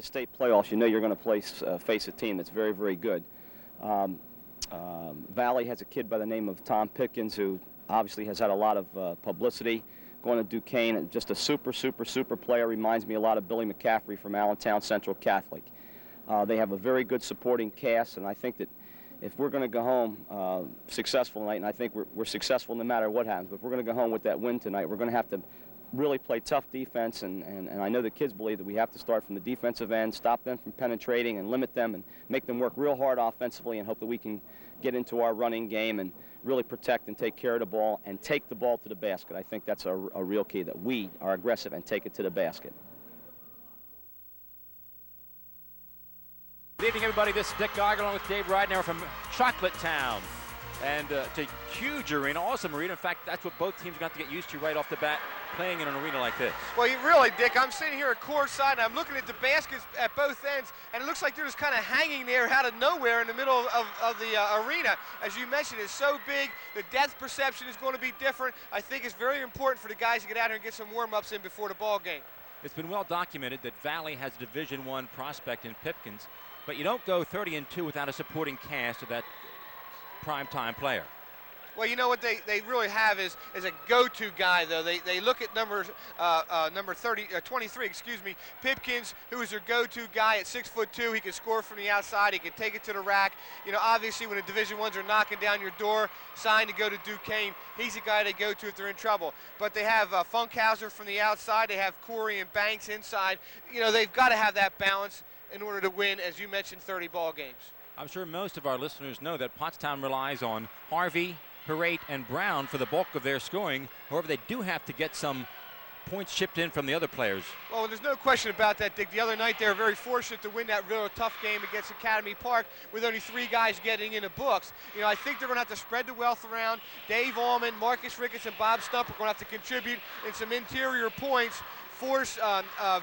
State playoffs, you know you're going to face a team that's very, very good. Valley has a kid by the name of Tom Pipkins, who obviously has had a lot of publicity going to Duquesne, and just a super player. Reminds me a lot of Billy McCaffrey from Allentown Central Catholic. They have a very good supporting cast, and I think that if we're going to go home successful tonight, and I think we're successful no matter what happens, but if we're going to go home with that win tonight, we're going to have to really play tough defense, and I know the kids believe that we have to start from the defensive end, stop them from penetrating and limit them and make them work real hard offensively, and hope that we can get into our running game and really protect and take care of the ball and take the ball to the basket. I think that's a real key, that we are aggressive and take it to the basket. Good evening, everybody. This is Dick Geiger along with Dave Ridenour from Chocolate Town. And it's a huge arena, awesome arena. In fact, that's what both teams are going to have to get used to right off the bat, playing in an arena like this. Well, really, Dick, I'm sitting here at courtside, and I'm looking at the baskets at both ends, and it looks like they're just kind of hanging there out of nowhere in the middle of the arena. As you mentioned, it's so big, the depth perception is going to be different. I think it's very important for the guys to get out here and get some warm-ups in before the ball game. It's been well documented that Valley has a Division I prospect in Pipkins, but you don't go 30-2 without a supporting cast of that prime-time player. Well, you know what they really have is a go-to guy, though. They look at number 23, excuse me, Pipkins, who is their go-to guy at 6'2". He can score from the outside. He can take it to the rack. You know, obviously, when the Division I's are knocking down your door, signed to go to Duquesne, he's the guy they go to if they're in trouble. But they have Funkhauser from the outside. They have Corey and Banks inside. You know, they've got to have that balance in order to win, as you mentioned, 30 ball games. I'm sure most of our listeners know that Pottstown relies on Harvey, Parate, and Brown for the bulk of their scoring. However, they do have to get some points chipped in from the other players. Well, there's no question about that, Dick. The other night they were very fortunate to win that real tough game against Academy Park with only 3 guys getting in the books. You know, I think they're going to have to spread the wealth around. Dave Allman, Marcus Ricketts, and Bob Stump are going to have to contribute in some interior points, force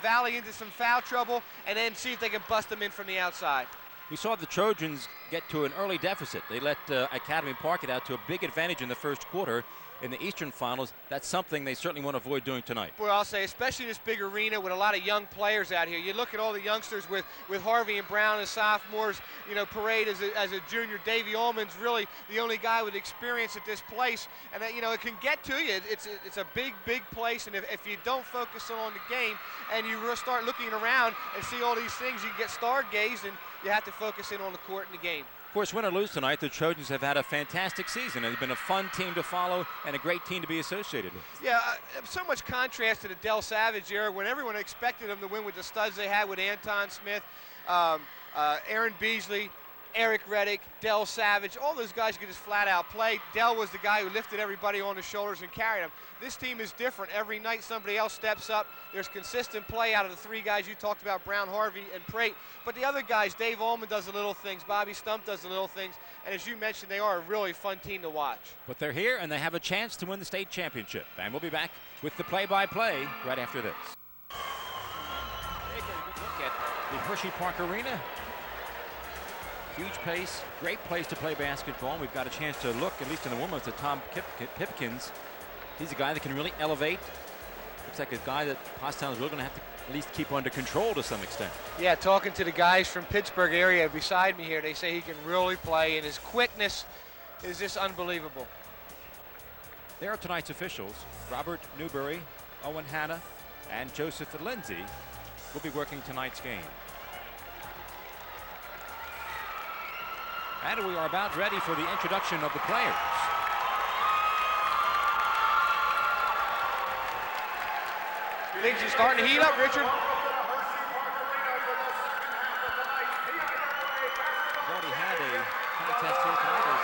Valley into some foul trouble, and then see if they can bust them in from the outside. We saw the Trojans get to an early deficit. They let Academy Park it out to a big advantage in the first quarter. In the Eastern Finals, that's something they certainly want to avoid doing tonight. Well, I'll say, especially this big arena with a lot of young players out here. You look at all the youngsters with Harvey and Brown as sophomores, you know, Parade as a junior. Davey Allman's really the only guy with experience at this place. And, that, you know, it can get to you. It's a big place, and if you don't focus on the game and you start looking around and see all these things, you can get stargazed, and you have to focus in on the court and the game. Of course, win or lose tonight, the Trojans have had a fantastic season. They've been a fun team to follow and a great team to be associated with. Yeah, so much contrast to the Del Savage era when everyone expected them to win with the studs they had with Anton Smith, Aaron Beasley, Eric Reddick, Del Savage. All those guys could just flat out play. Del was the guy who lifted everybody on his shoulders and carried them. This team is different. Every night somebody else steps up. There's consistent play out of the 3 guys you talked about, Brown, Harvey, and Prate. But the other guys, Dave Allman does the little things, Bobby Stump does the little things, and as you mentioned, they are a really fun team to watch. But they're here, and they have a chance to win the state championship. And we'll be back with the play-by-play right after this. Take a good look at the Hershey Park Arena. Huge pace, great place to play basketball. We've got a chance to look, at least in the warm-ups, at Tom Pipkins. He's a guy that can really elevate. Looks like a guy that Pottstown is really going to have to at least keep under control to some extent. Yeah, talking to the guys from Pittsburgh area beside me here, they say he can really play, and his quickness is just unbelievable. There are tonight's officials. Robert Newberry, Owen Hanna, and Joseph Lindsay will be working tonight's game. And we are about ready for the introduction of the players. Things are starting to heat up, Richard. We've already had a contest here tonight as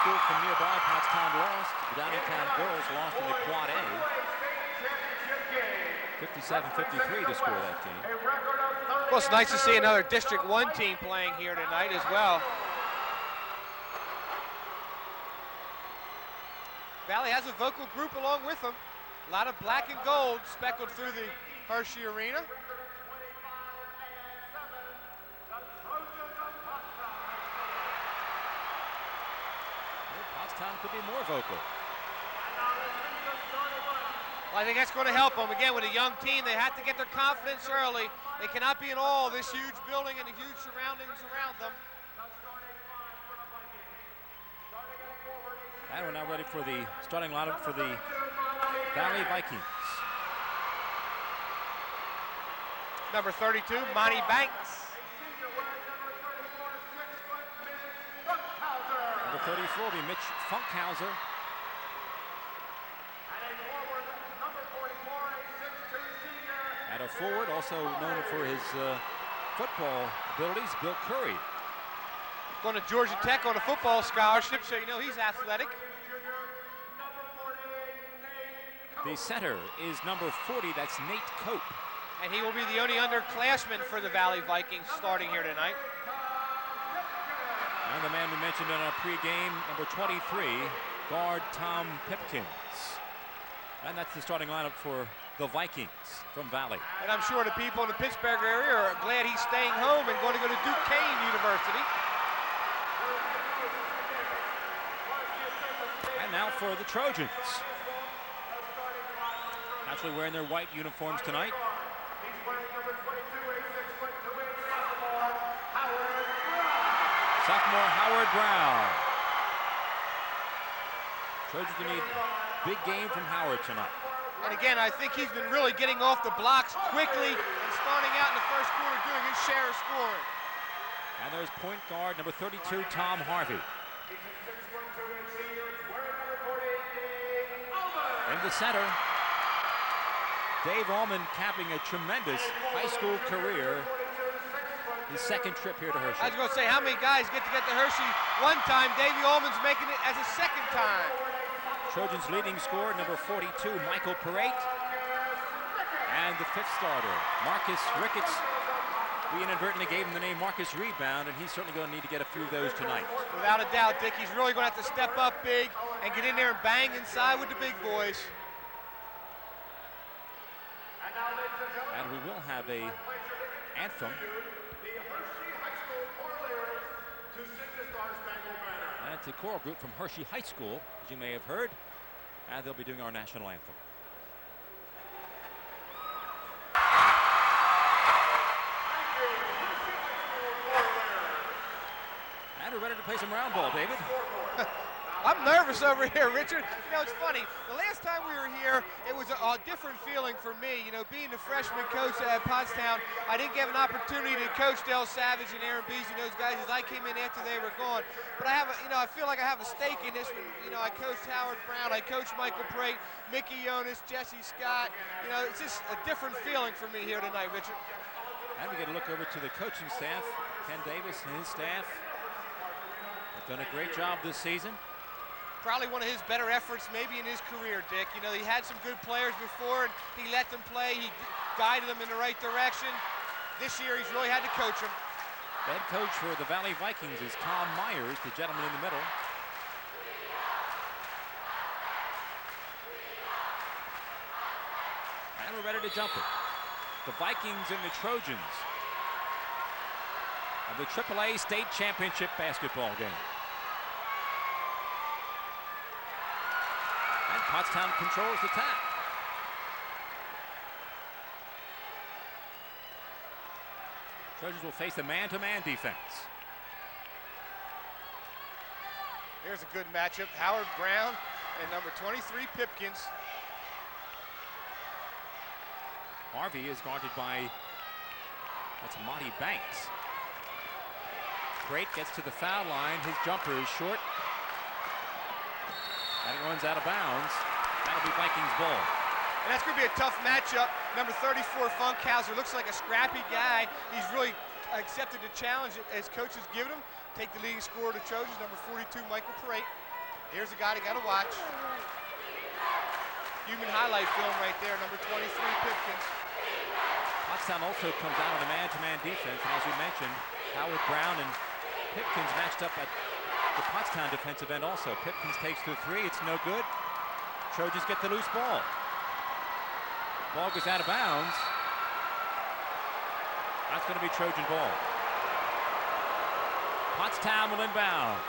school from nearby, Pottstown lost. The Downingtown girls lost in the Quad A. 57-53 to score that game. Well, it's nice to see another District 1 team playing here tonight as well. Valley has a vocal group along with them. A lot of black and gold speckled through the Hershey Arena. Pottstown could be more vocal. Well, I think that's going to help them. Again, with a young team, they have to get their confidence early. They cannot be in awe of this huge building and the huge surroundings around them. And we're now ready for the starting lineup for the Valley Vikings. Number 32, Monty Banks. Number 34 will be Mitch Funkhauser. And a forward, also known for his football abilities, Bill Curry. Going to Georgia Tech on a football scholarship, so you know he's athletic. The center is number 40, that's Nate Cope. And he will be the only underclassman for the Valley Vikings starting here tonight. And the man we mentioned in our pregame, number 23, guard Tom Pipkins. And that's the starting lineup for the Vikings from Valley. And I'm sure the people in the Pittsburgh area are glad he's staying home and going to go to Duquesne University. And now for the Trojans. Naturally wearing their white uniforms tonight. Sophomore Howard Brown. Trojans will need a big game from Howard tonight. And again, I think he's been really getting off the blocks quickly and starting out in the first quarter doing his share of scoring. And there's point guard number 32, Tom Harvey. In the center, Dave Allman capping a tremendous high school career. His second trip here to Hershey. I was going to say, how many guys get to Hershey one time? Davey Allman's making it as a second time. Trojans leading scorer, number 42, Michael Parate. And the fifth starter, Marcus Ricketts. We inadvertently gave him the name Marcus Rebound, and he's certainly going to need to get a few of those tonight. Without a doubt, Dick, he's really going to have to step up big and get in there and bang inside with the big boys. And we will have a anthem. And it's a choral group from Hershey High School, as you may have heard, and they'll be doing our national anthem. And we're ready to play some round ball, David. I'm nervous over here, Richard. You know, it's funny. The last time we were here, it was a different feeling for me. You know, being the freshman coach at Pottstown, I didn't get an opportunity to coach Del Savage and Aaron Beasley, those guys, as I came in after they were gone. But I have, I feel like I have a stake in this one. You know, I coached Howard Brown, I coached Michael Prate, Mickey Jonas, Jesse Scott. You know, it's just a different feeling for me here tonight, Richard. And we get a look over to the coaching staff. Ken Davis and his staff have done a great job this season. Probably one of his better efforts maybe in his career, Dick. You know, he had some good players before, and he let them play. He guided them in the right direction. This year, he's really had to coach them. The head coach for the Valley Vikings is Tom Myers, the gentleman in the middle. And we're ready to jump it. The Vikings and the Trojans of the AAA state championship basketball game. And Pottstown controls the tap. Trojans will face the man-to-man defense. Here's a good matchup. Howard Brown and number 23, Pipkins. Harvey is guarded by, that's Monty Banks. Crate gets to the foul line. His jumper is short. And it runs out of bounds. That'll be Vikings ball. And that's going to be a tough matchup. Number 34, Funkhauser, looks like a scrappy guy. He's really accepted the challenge as coach has given him. Take the leading scorer of the Trojans, number 42, Michael Parate. Here's a guy you got to watch. Human highlight film right there, number 23, Pipkins. Pottstown also comes out on a man-to-man defense, and as we mentioned, Howard Brown and Pipkins matched up at the Pottstown defensive end also. Pipkins takes the three, it's no good. Trojans get the loose ball. Ball goes out of bounds. That's going to be Trojan ball. Pottstown will inbound.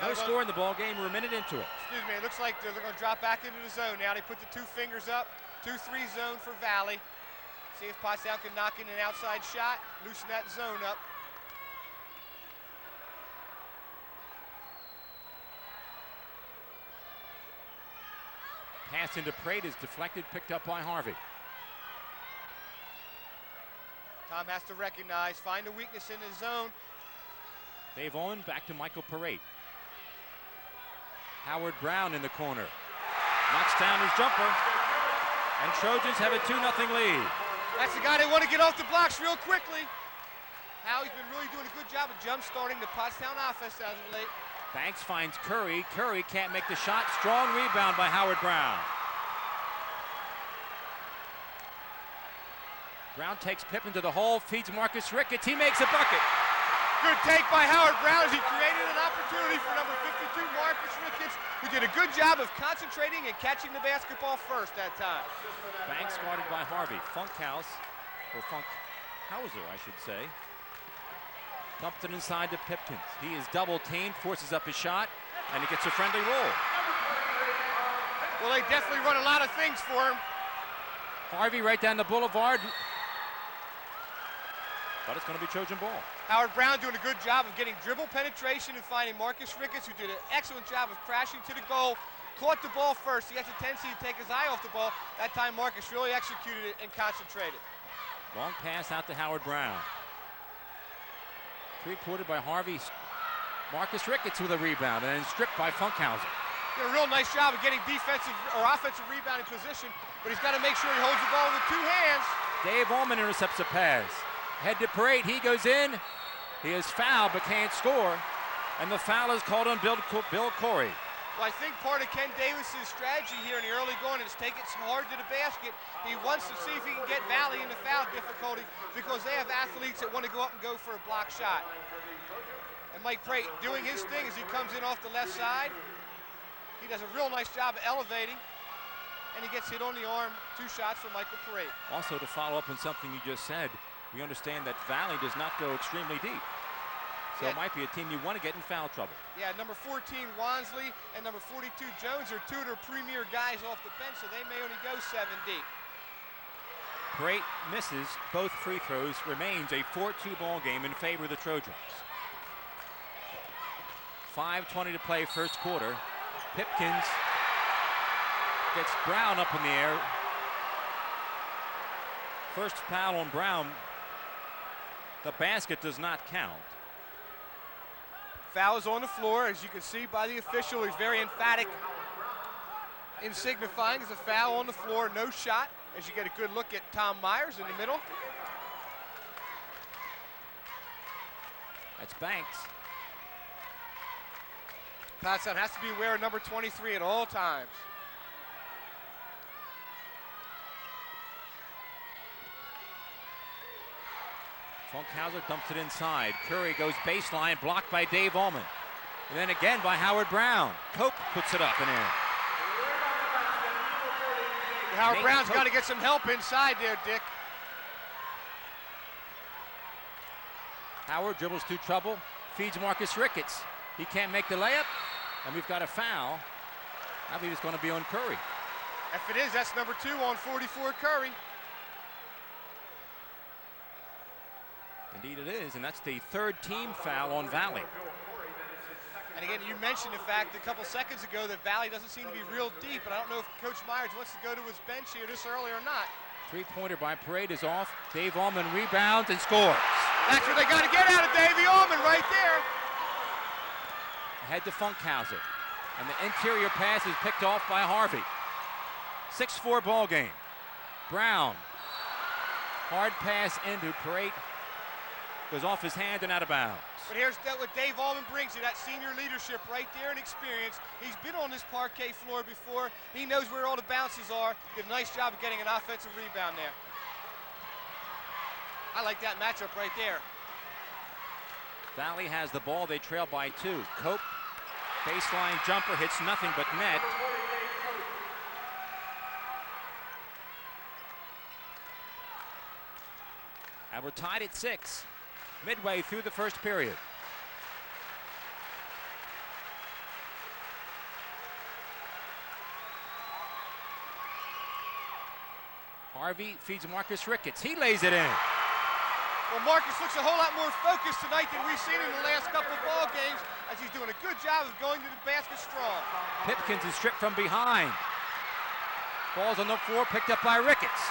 No score in the ball game. We're a minute into it. Excuse me, it looks like they're going to drop back into the zone now. They put the 2 fingers up, 2-3 zone for Valley. See if Pottstown can knock in an outside shot, loosen that zone up. Pass into Prate is deflected, picked up by Harvey. Tom has to recognize, find a weakness in his zone. Dave Owen back to Michael Parade. Howard Brown in the corner. Knocks down his jumper. And Trojans have a 2-0 lead. That's the guy they want to get off the blocks real quickly. Howie's been really doing a good job of jump-starting the Pottstown offense as of late. Banks finds Curry. Curry can't make the shot. Strong rebound by Howard Brown. Brown takes Pippen to the hole, feeds Marcus Ricketts. He makes a bucket. Good take by Howard Brown as he created an opportunity for number 52, Marcus Ricketts, who did a good job of concentrating and catching the basketball first that time. Banks guarded by Harvey. Funkhauser, I should say. Dumped it inside to Pipkins. He is double teamed, forces up his shot, and he gets a friendly roll. Well, they definitely run a lot of things for him. Harvey right down the boulevard. But it's going to be Trojan ball. Howard Brown doing a good job of getting dribble penetration and finding Marcus Ricketts, who did an excellent job of crashing to the goal. Caught the ball first. He has a tendency to take his eye off the ball. That time Marcus really executed it and concentrated. Long pass out to Howard Brown. Three-pointed by Harvey. Marcus Ricketts with a rebound and then stripped by Funkhauser. Did a real nice job of getting defensive or offensive rebounding position, but he's got to make sure he holds the ball with 2 hands. Dave Ullman intercepts a pass. Head to Parade, he goes in. He is fouled but can't score. And the foul is called on Bill Corey. Well, I think part of Ken Davis's strategy here in the early going is take it hard to the basket. He wants to see if he can get Valley into foul difficulty because they have athletes that want to go up and go for a block shot. And Mike Prate doing his thing as he comes in off the left side. He does a real nice job of elevating, and he gets hit on the arm. 2 shots from Michael Parade. Also, to follow up on something you just said, we understand that Valley does not go extremely deep. So it might be a team you want to get in foul trouble. Yeah, number 14, Wansley, and number 42, Jones are 2 of their premier guys off the bench, so they may only go 7 deep. Parade misses both free throws, remains a 4-2 ball game in favor of the Trojans. 5:20 to play first quarter. Pipkins gets Brown up in the air. First foul on Brown. The basket does not count. Foul is on the floor, as you can see by the official. He's very emphatic in signifying it's a foul on the floor, no shot, as you get a good look at Tom Myers in the middle. That's Banks. Pottstown has to be aware of number 23 at all times. Funkhauser dumps it inside. Curry goes baseline, blocked by Dave Ullman. And then again by Howard Brown. Cope puts it up and in. Howard Brown's got to get some help inside there, Dick. Howard dribbles through trouble, feeds Marcus Ricketts. He can't make the layup, and we've got a foul. I believe it's going to be on Curry. If it is, that's number 2 on 44, Curry. Indeed it is, and that's the 3rd team foul on Valley. And again, you mentioned the fact a couple seconds ago that Valley doesn't seem to be real deep, but I don't know if Coach Myers wants to go to his bench here this early or not. Three-pointer by Parade is off. Dave Ullman rebounds and scores. That's what they got to get out of Davey Ullman right there. Ahead to Funkhauser. And the interior pass is picked off by Harvey. 6-4 ball game. Brown. Hard pass into Parade. goes off his hand and out of bounds. But here's what Dave Allman brings you, that senior leadership right there and experience. He's been on this parquet floor before. He knows where all the bounces are. Did a nice job of getting an offensive rebound there. I like that matchup right there. Valley has the ball. They trail by 2. Cope, baseline jumper, hits nothing but net. And we're tied at 6, midway through the first period. Harvey feeds Marcus Ricketts. He lays it in. Well, Marcus looks a whole lot more focused tonight than we've seen in the last couple of ball games, as he's doing a good job of going to the basket strong. Pipkins is stripped from behind. Ball's on the floor, picked up by Ricketts.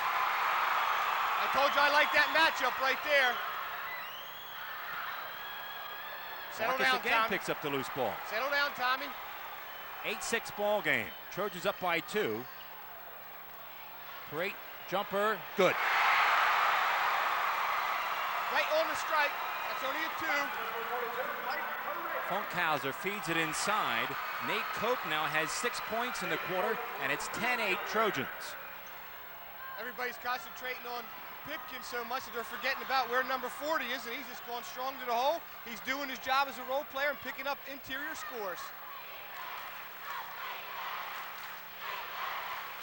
I told you I like that matchup right there. Settle Marcus down, again Tommy. picks up the loose ball. Settle down, Tommy. 8-6 ball game. Trojans up by 2. Great jumper, good. Right on the strike. That's only a 2. Funkhauser feeds it inside. Nate Cope now has 6 points in the quarter, and it's 10-8 Trojans. Everybody's concentrating on Pipkins so much that they're forgetting about where number 40 is, and he's just going strong to the hole. He's doing his job as a role player and picking up interior scores.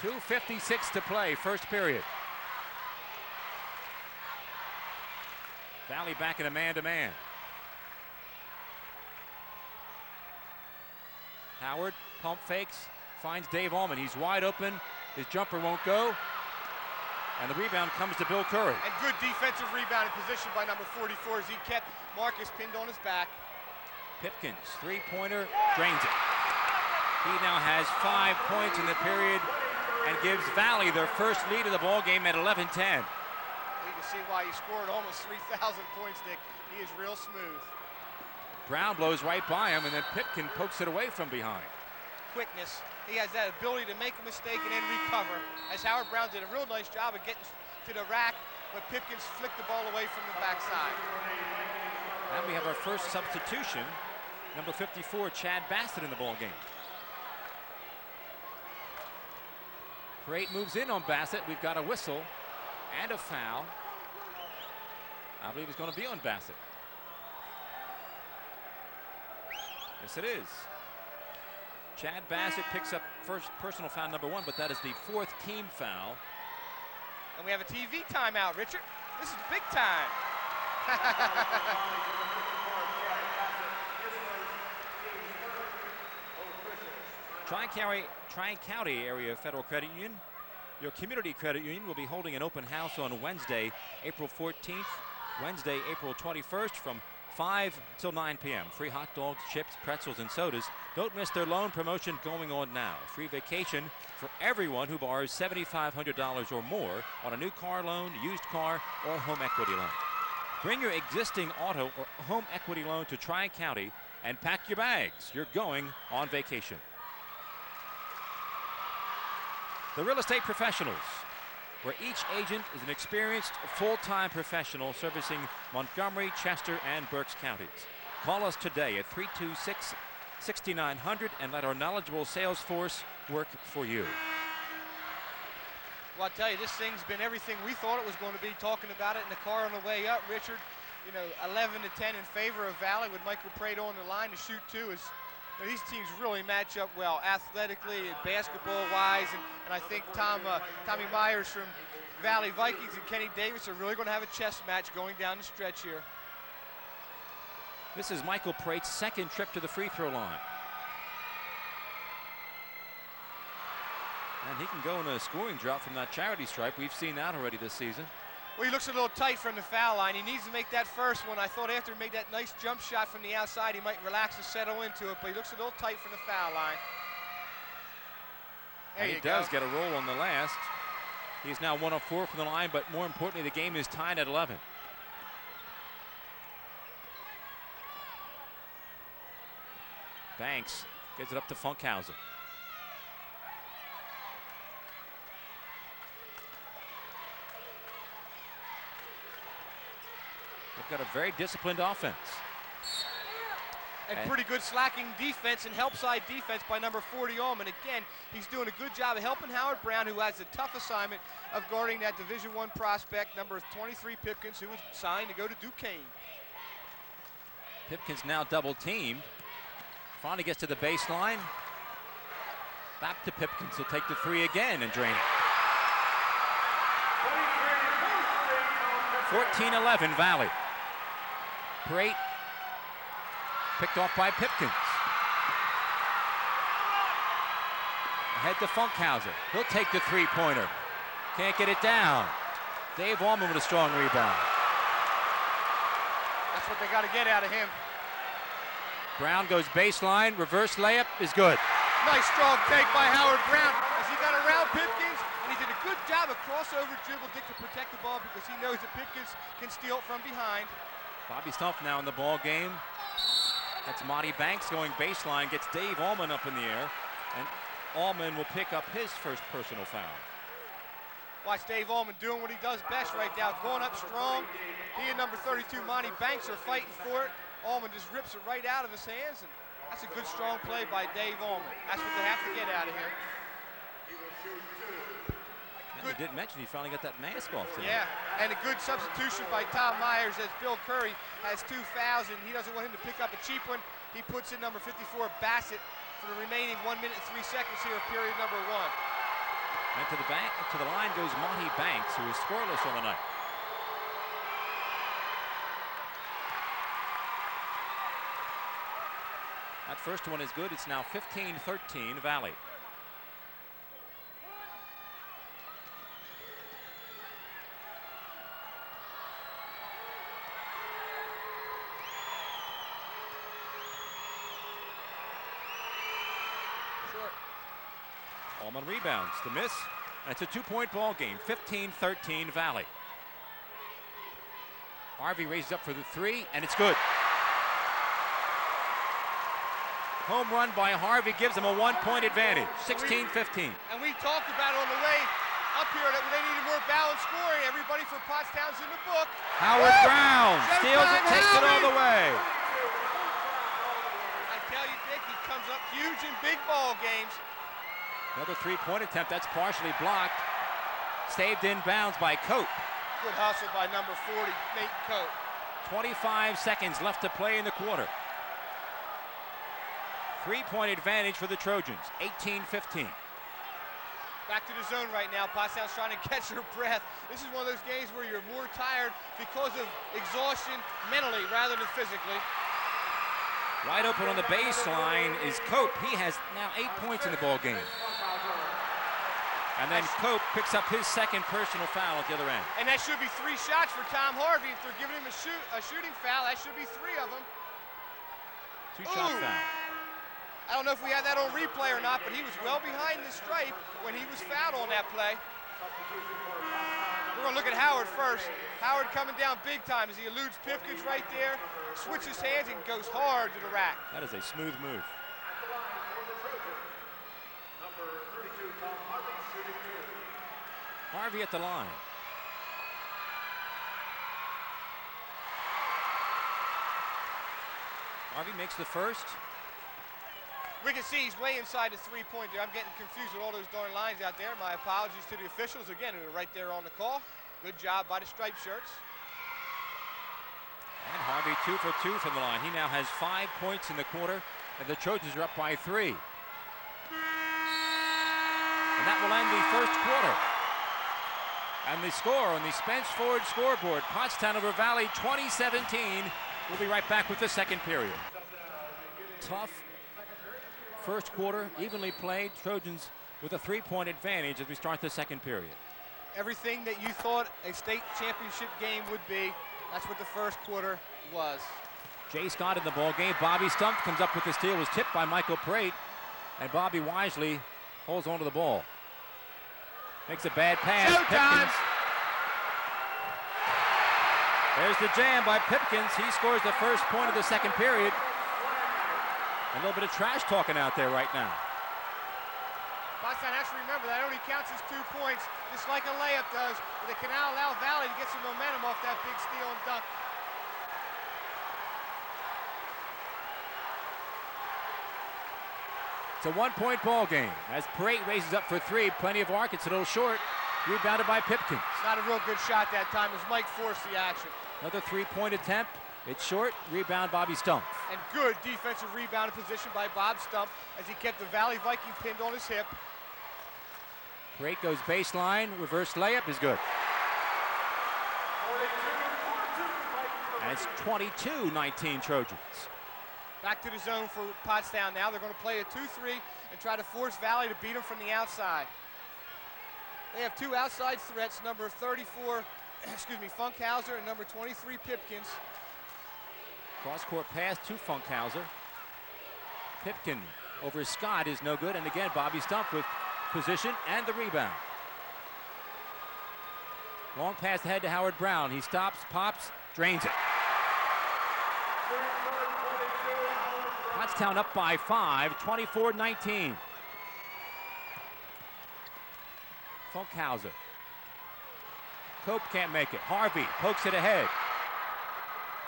2:56 to play, first period. Valley back in a man-to-man. Howard pump fakes, finds Dave Allman. He's wide open. His jumper won't go. And the rebound comes to Bill Curry. And good defensive rebound in position by number 44 as he kept Marcus pinned on his back. Pipkins, three-pointer, drains it. He now has 5 points in the period and gives Valley their first lead of the ball game at 11-10. You can see why he scored almost 3,000 points, Dick. He is real smooth. Brown blows right by him, and then Pipkin pokes it away from behind. Quickness. He has that ability to make a mistake and then recover. As Howard Brown did a real nice job of getting to the rack, but Pipkins flicked the ball away from the backside. And we have our first substitution. Number 54, Chad Bassett in the ball game. Parade moves in on Bassett. We've got a whistle and a foul. I believe it's going to be on Bassett. Yes, it is. Chad Bassett picks up first personal foul number 1, but that is the 4th team foul. And we have a TV timeout, Richard. This is big time. Tri-County Area Federal Credit Union, your community credit union, will be holding an open house on Wednesday, April 14th, Wednesday, April 21st from 5 till 9 p.m. Free hot dogs, chips, pretzels, and sodas. Don't miss their loan promotion going on now. Free vacation for everyone who borrows $7,500 or more on a new car loan, used car, or home equity loan. Bring your existing auto or home equity loan to Tri-County and pack your bags. You're going on vacation. The Real Estate Professionals, where each agent is an experienced full-time professional servicing Montgomery, Chester, and Berks counties. Call us today at 326-6900 and let our knowledgeable sales force work for you. Well, I'll tell you, this thing's been everything we thought it was going to be. Talking about it in the car on the way up, Richard, 11-10 in favor of Valley with Michael Prado on the line to shoot 2. These teams really match up well, athletically and basketball-wise, and I think Tommy Myers from Valley Vikings and Kenny Davis are really going to have a chess match going down the stretch here. This is Michael Prate's second trip to the free throw line. And he can go in a scoring drought from that charity stripe. We've seen that already this season. Well, he looks a little tight from the foul line. He needs to make that first one. I thought after he made that nice jump shot from the outside, he might relax and settle into it, but he looks a little tight from the foul line. There and you he go. does get a roll on the last. He's now 1 of 4 from the line, but more importantly, the game is tied at 11. Banks gets it up to Funkhauser. got a very disciplined offense. And pretty good slacking defense and help side defense by number 40 Allman. Again, he's doing a good job of helping Howard Brown, who has the tough assignment of guarding that Division I prospect, number 23 Pipkins, who was signed to go to Duquesne. Pipkins now double teamed. Finally gets to the baseline. Back to Pipkins. He'll take the three again and drain it. 14-11 Valley. Great. Picked off by Pipkins. Ahead to Funkhauser. He'll take the three-pointer. Can't get it down. Dave Allman with a strong rebound. That's what they got to get out of him. Brown goes baseline. Reverse layup is good. Nice strong take by Howard Brown as he got around Pipkins, and he did a good job of crossover dribble dick to protect the ball because he knows that Pipkins can steal it from behind. Bobby Stumpf now in the ball game. That's Monty Banks going baseline, gets Dave Allman up in the air, and Allman will pick up his first personal foul. Watch Dave Allman doing what he does best right now, going up strong. He and number 32 Monty Banks are fighting for it. Allman just rips it right out of his hands, and that's a good strong play by Dave Allman. That's what they have to get out of him. Good. Didn't mention he finally got that mask off today. Yeah, and a good substitution by Tom Myers as Bill Curry has 2 fouls, and he doesn't want him to pick up a cheap one. He puts in number 54 Bassett for the remaining 1 minute and 3 seconds here of period number 1. And to the line goes Monty Banks, who is scoreless on the night. That first one is good. It's now 15-13 Valley. Allman rebounds, the miss, and it's a 2-point ball game, 15-13 Valley. Harvey raises up for the three, and it's good. Home run by Harvey gives them a 1-point advantage, 16-15. And we talked about on the way up here that they needed more balanced scoring. Everybody from Pottstown's in the book. Howard Brown steals it, takes it all the way. I tell you, Dick, he comes up huge in big ball games. Another 3-point attempt, that's partially blocked. Saved in bounds by Cope. Good hustle by number 40, Nate Cope. 25 seconds left to play in the quarter. 3-point advantage for the Trojans, 18-15. Back to the zone right now. Pottstown's trying to catch her breath. This is one of those games where you're more tired because of exhaustion mentally rather than physically. Wide open on the baseline is Cope. He has now 8 points in the ball game. And then Cope picks up his second personal foul at the other end. And that should be 3 shots for Tom Harvey. If they're giving him a shooting foul, that should be 3 of them. 2-shot foul. I don't know if we had that on replay or not, but he was well behind the stripe when he was fouled on that play. We're going to look at Howard first. Howard coming down big time as he eludes Pipkins right there, switches hands and goes hard to the rack. That is a smooth move. Harvey at the line. Harvey makes the first. We can see he's way inside the 3-point there. I'm getting confused with all those darn lines out there. My apologies to the officials again, who are right there on the call. Good job by the striped shirts. And Harvey 2 for 2 from the line. He now has 5 points in the quarter, and the Trojans are up by 3. And that will end the first quarter. And the score on the Spence Ford scoreboard, Pottstown over Valley 20-17. We'll be right back with the second period. Tough first quarter, evenly played. Trojans with a 3-point advantage as we start the second period. Everything that you thought a state championship game would be, that's what the first quarter was. Jay Scott in the ball game. Bobby Stumpf comes up with the steal, was tipped by Michael Prate, and Bobby wisely holds onto the ball. Makes a bad pass. Pipkins. There's the jam by Pipkins. He scores the first point of the second period. A little bit of trash talking out there right now. Pottstown has to remember that only counts as 2 points, just like a layup does. But they can now allow Valley to get some momentum off that big steal and dunk. It's a one-point ball game as Parade raises up for three. Plenty of arc. It's a little short. Rebounded by Pipkins. Not a real good shot that time as Mike forced the action. Another three-point attempt. It's short. Rebound, Bobby Stump. And good defensive rebound position by Bob Stump as he kept the Valley Viking pinned on his hip. Parade goes baseline. Reverse layup is good. And it's 22-19 Trojans. Back to the zone for Pottstown now. They're going to play a 2-3 and try to force Valley to beat them from the outside. They have two outside threats, number 34, Funkhauser, and number 23, Pipkins. Cross-court pass to Funkhauser. Pipkin over Scott is no good, and again, Bobby Stump with position and the rebound. Long pass ahead to Howard Brown. He stops, pops, drains it. Pottstown up by 5, 24-19. Funkhauser. Cope can't make it. Harvey pokes it ahead.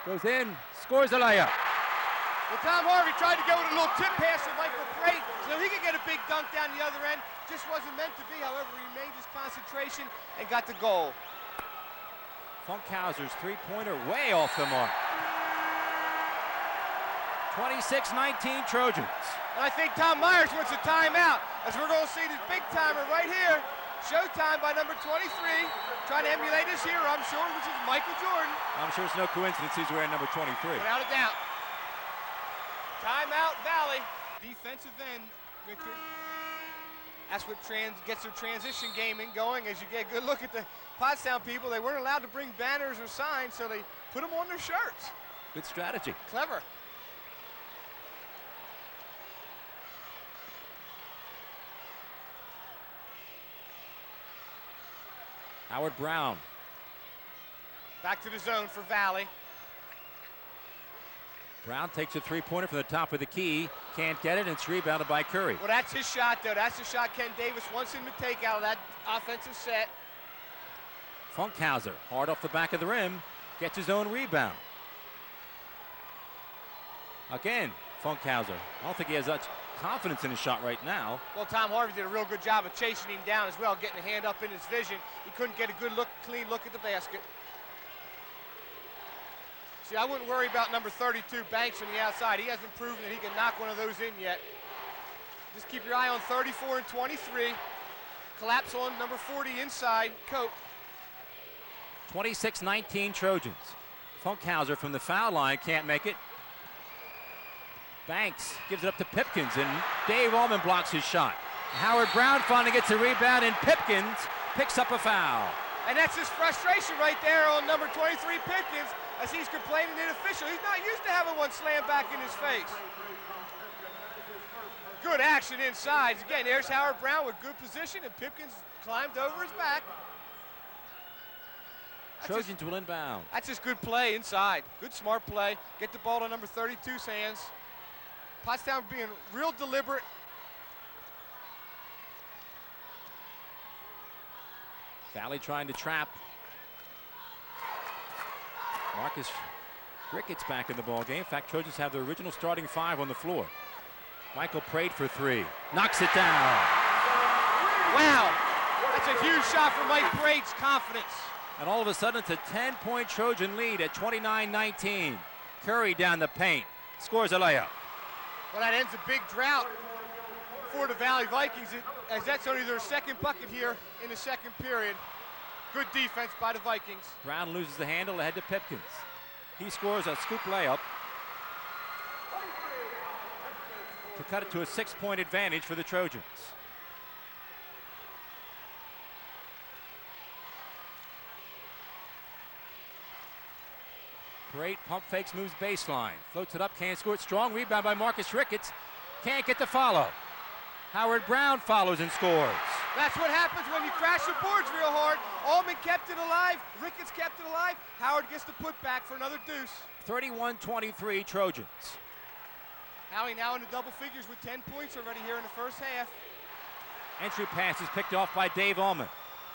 Goes in, scores a layup. Well, Tom Harvey tried to go with a little tip pass to Michael Parade so he could get a big dunk down the other end. Just wasn't meant to be. However, he made his concentration and got the goal. Funkhauser's three-pointer way off the mark. 26-19 Trojans. And I think Tom Myers wants a timeout as we're going to see this big timer right here. Showtime by number 23, trying to emulate his hero, I'm sure, which is Michael Jordan. I'm sure it's no coincidence he's wearing number 23. Without a doubt. Timeout, Valley. Defensive end, Richard. That's what gets their transition gaming going as you get a good look at the Pottstown people. They weren't allowed to bring banners or signs, so they put them on their shirts. Good strategy. Clever. Howard Brown. Back to the zone for Valley. Brown takes a three-pointer from the top of the key. Can't get it, and it's rebounded by Curry. Well, that's his shot, though. That's the shot Ken Davis wants him to take out of that offensive set. Funkhauser, hard off the back of the rim, gets his own rebound. Again, Funkhauser. I don't think he has much confidence in his shot right now. Well, Tom Harvey did a real good job of chasing him down as well, getting a hand up in his vision. He couldn't get a good look, clean look at the basket. See, I wouldn't worry about number 32, Banks, from the outside. He hasn't proven that he can knock one of those in yet. Just keep your eye on 34 and 23. Collapse on number 40 inside, Cope. 26-19 Trojans. Funkhauser from the foul line can't make it. Banks gives it up to Pipkins, and Dave Allman blocks his shot. Howard Brown finally gets a rebound, and Pipkins picks up a foul. And that's his frustration right there on number 23, Pipkins, as he's complaining to the official. He's not used to having one slam back in his face. Good action inside. Again, there's Howard Brown with good position, and Pipkins climbed over his back. Trojans will inbound. That's just good play inside. Good, smart play. Get the ball to number 32's hands. Pottstown being real deliberate. Valley trying to trap. Marcus Ricketts back in the ball game. In fact, Trojans have the original starting five on the floor. Michael Parade for three. Knocks it down. Wow. That's a huge shot for Mike Parade's confidence. And all of a sudden, it's a 10-point Trojan lead at 29-19. Curry down the paint. Scores a layup. Well, that ends a big drought for the Valley Vikings, as that's only their second bucket here in the second period. Good defense by the Vikings. Brown loses the handle ahead to Pipkins. He scores a scoop layup to cut it to a 6-point advantage for the Trojans. Great pump fakes, moves baseline. Floats it up, can't score it. Strong rebound by Marcus Ricketts. Can't get the follow. Howard Brown follows and scores. That's what happens when you crash the boards real hard. Allman kept it alive. Ricketts kept it alive. Howard gets the putback for another deuce. 31-23 Trojans. Howie now in the double figures with 10 points already here in the first half. Entry pass is picked off by Dave Allman.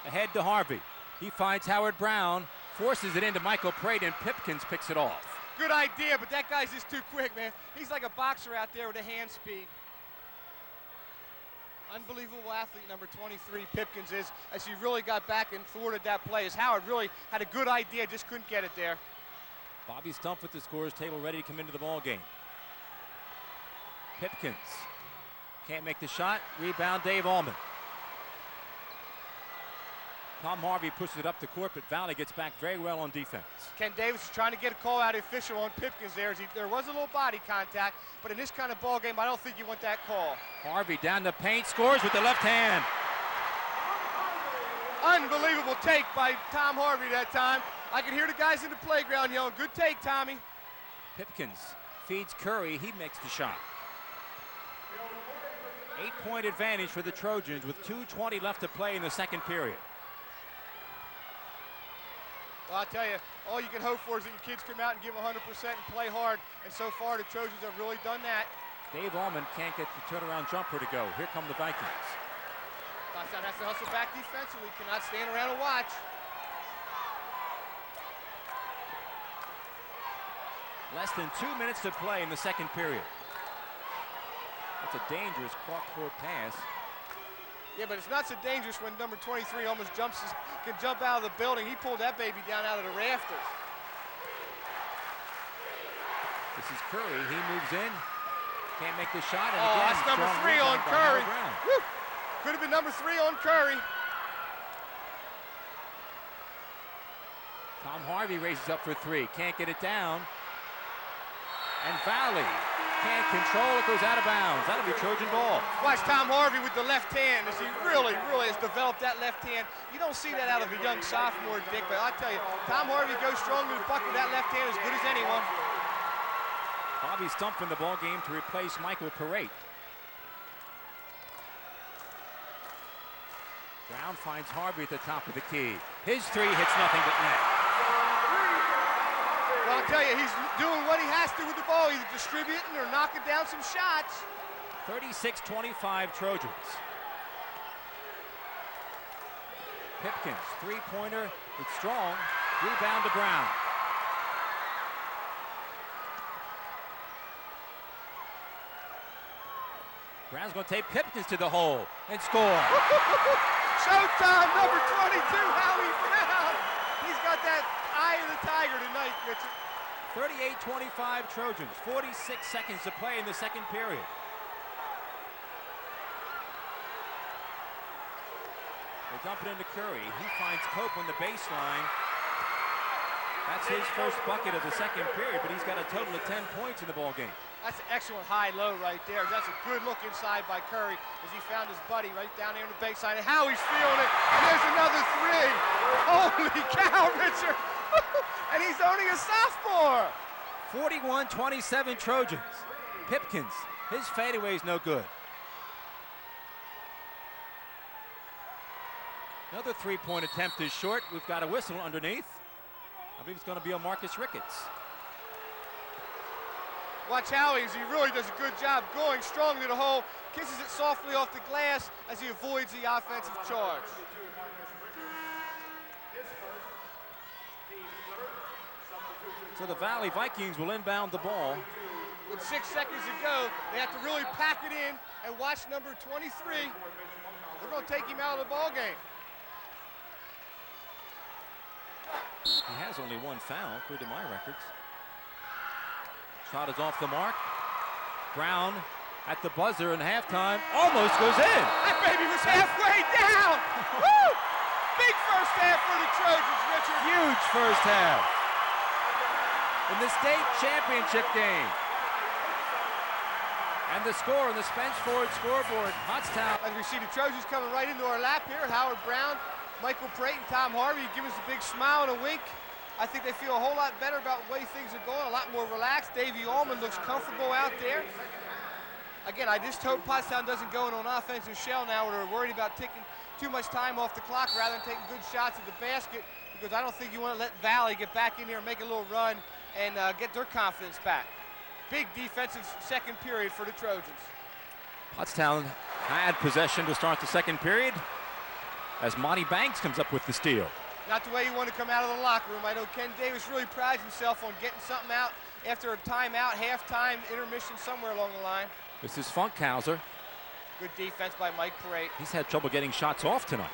Ahead to Harvey. He finds Howard Brown, forces it into Michael Parade, and Pipkins picks it off. Good idea, but that guy's just too quick, man. He's like a boxer out there with a hand speed. Unbelievable athlete number 23 Pipkins is, as he really got back and thwarted that play, as Howard really had a good idea, just couldn't get it there. Bobby Stumpf at the scorer's table, ready to come into the ball game. Pipkins can't make the shot. Rebound, Dave Allman. Tom Harvey pushes it up the court, but Valley gets back very well on defense. Ken Davis is trying to get a call out official on Pipkins there. There was a little body contact, but in this kind of ball game, I don't think you want that call. Harvey down the paint, scores with the left hand. Unbelievable take by Tom Harvey that time. I can hear the guys in the playground yelling, good take, Tommy. Pipkins feeds Curry, he makes the shot. 8-point advantage for the Trojans with 2:20 left to play in the second period. Well, I'll tell you, all you can hope for is that your kids come out and give 100% and play hard. And so far, the Trojans have really done that. Dave Allman can't get the turnaround jumper to go. Here come the Vikings. Pottstown has to hustle back defensively. Cannot stand around and watch. Less than 2 minutes to play in the second period. That's a dangerous cross-court pass. Yeah, but it's not so dangerous when number 23 almost can jump out of the building. He pulled that baby down out of the rafters. This is Curry. He moves in. Can't make the shot. And again, that's number 3 on Curry. Could have been number 3 on Curry. Tom Harvey raises up for 3. Can't get it down. And Valley can't control it, goes out of bounds. That'll be Trojan ball. Watch Tom Harvey with the left hand as he really has developed that left hand. You don't see that out of a young sophomore, Dick, but I'll tell you, Tom Harvey goes strong to the bucket with that left hand as good as anyone. Bobby Stumpf in the ball game to replace Michael Parate. Brown finds Harvey at the top of the key. His 3 hits nothing but net. Well, I'll tell you, he's doing what he has to with the ball, either distributing or knocking down some shots. 36-25 Trojans. Pipkins, 3-pointer, it's strong. Rebound to Brown. Brown's going to take Pipkins to the hole and score. Showtime, number 22, Howie Brown. He's got that eye of the tiger tonight, Richard. 38-25 Trojans, 46 seconds to play in the second period. They dump it into Curry. He finds Cope on the baseline. That's his first bucket of the second period, but he's got a total of 10 points in the ball game. That's an excellent high-low right there. That's a good look inside by Curry as he found his buddy right down there on the baseline. And Howie's feeling it. And there's another 3. Holy cow, Richard. And he's only a sophomore. 41-27 Trojans. Pipkins, his fadeaway is no good. Another 3-point attempt is short. We've got a whistle underneath. I believe it's going to be on Marcus Ricketts. Watch Howie as he really does a good job going strong to the hole, kisses it softly off the glass as he avoids the offensive charge. So the Valley Vikings will inbound the ball. With 6 seconds to go, they have to really pack it in and watch number 23. They're going to take him out of the ball game. He has only 1 foul, according to my records. Shot is off the mark. Brown at the buzzer in halftime almost goes in. That baby was halfway down. Woo! Big first half for the Trojans, Richard. Huge first half. In the state championship game. And the score on the Spence Ford scoreboard, Pottstown. As we see the Trojans coming right into our lap here, Howard Brown, Michael Parate, and Tom Harvey give us a big smile and a wink. I think they feel a whole lot better about the way things are going, a lot more relaxed. Davey Allman looks comfortable out there. Again, I just hope Pottstown doesn't go into an offensive shell now where they're worried about taking too much time off the clock rather than taking good shots at the basket, because I don't think you want to let Valley get back in there and make a little run and get their confidence back. Big defensive second period for the Trojans. Pottstown had possession to start the second period as Monty Banks comes up with the steal. Not the way you want to come out of the locker room. I know Ken Davis really prides himself on getting something out after a timeout, halftime, intermission, somewhere along the line. This is Funkhauser. Good defense by Mike Parade. He's had trouble getting shots off tonight.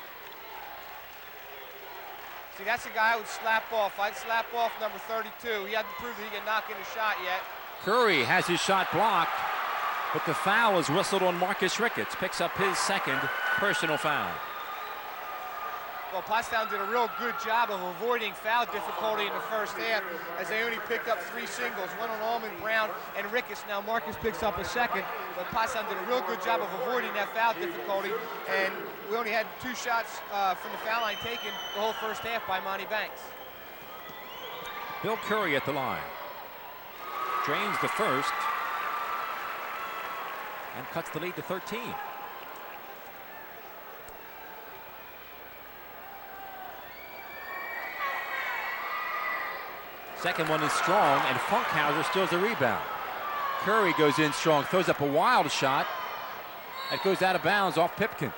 See, that's the guy I would slap off. I'd slap off number 32. He hasn't proved that he can knock in a shot yet. Curry has his shot blocked, but the foul is whistled on Marcus Ricketts. Picks up his second personal foul. Well, Pottstown did a real good job of avoiding foul difficulty in the first half, as they only picked up 3 singles, one on Allman, Brown, and Ricketts. Now Marcus picks up a second, but Pottstown did a real good job of avoiding that foul difficulty, and we only had 2 shots from the foul line taken the whole first half by Monty Banks. Bill Curry at the line. Drains the first and cuts the lead to 13. Second one is strong, and Funkhauser steals the rebound. Curry goes in strong, throws up a wild shot. That goes out of bounds off Pipkins.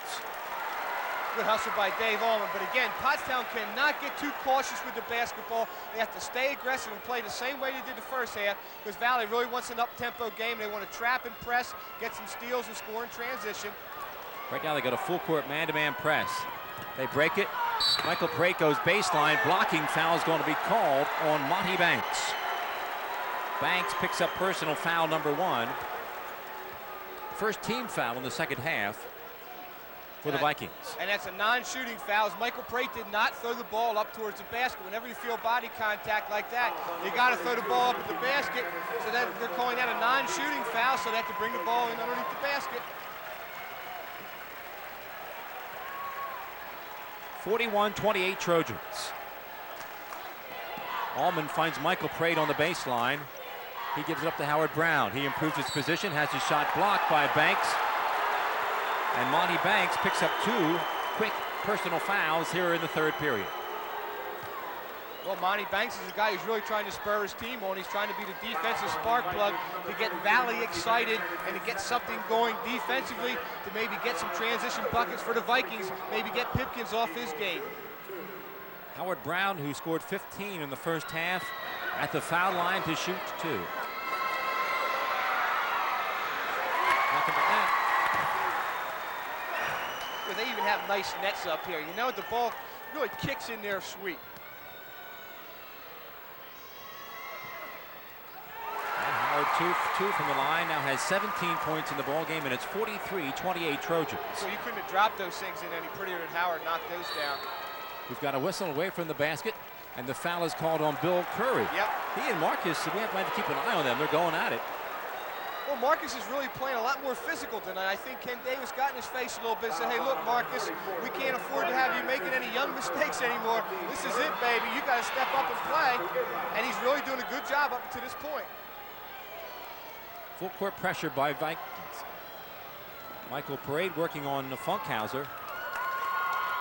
Good hustle by Dave Allman, but again, Pottstown cannot get too cautious with the basketball. They have to stay aggressive and play the same way they did the first half, because Valley really wants an up-tempo game. They want to trap and press, get some steals and score in transition. Right now they got a full-court man-to-man press. They break it. Michael Parade goes baseline. Blocking foul is going to be called on Monty Banks. Banks picks up personal foul number 1. First team foul in the second half for the Vikings. And that's a non-shooting foul. Michael Parade did not throw the ball up towards the basket. Whenever you feel body contact like that, you got to throw the ball up at the basket. So that they're calling that a non-shooting foul, so they have to bring the ball in underneath the basket. 41-28 Trojans. Allman finds Michael Parade on the baseline. He gives it up to Howard Brown. He improves his position, has his shot blocked by Banks. And Monty Banks picks up 2 quick personal fouls here in the third period. Well, Monty Banks is a guy who's really trying to spur his team on. He's trying to be the defensive spark plug to get Valley excited and to get something going defensively, to maybe get some transition buckets for the Vikings, maybe get Pipkins off his game. Howard Brown, who scored 15 in the first half, at the foul line to shoot 2. Nothing but that. Well, they even have nice nets up here. You know, the ball really kicks in there sweet. Two from the line, now has 17 points in the ball game, and it's 43-28 Trojans. So you couldn't have dropped those things in any prettier than Howard knocked those down. We've got a whistle away from the basket, and the foul is called on Bill Curry. Yep. He and Marcus, we have to keep an eye on them. They're going at it. Well, Marcus is really playing a lot more physical tonight. I think Ken Davis got in his face a little bit, said, hey, look, Marcus, we can't afford to have you making any young mistakes anymore. This is it, baby. You got to step up and play. And he's really doing a good job up to this point. Full court pressure by Vikings. Michael Parade working on Funkhauser.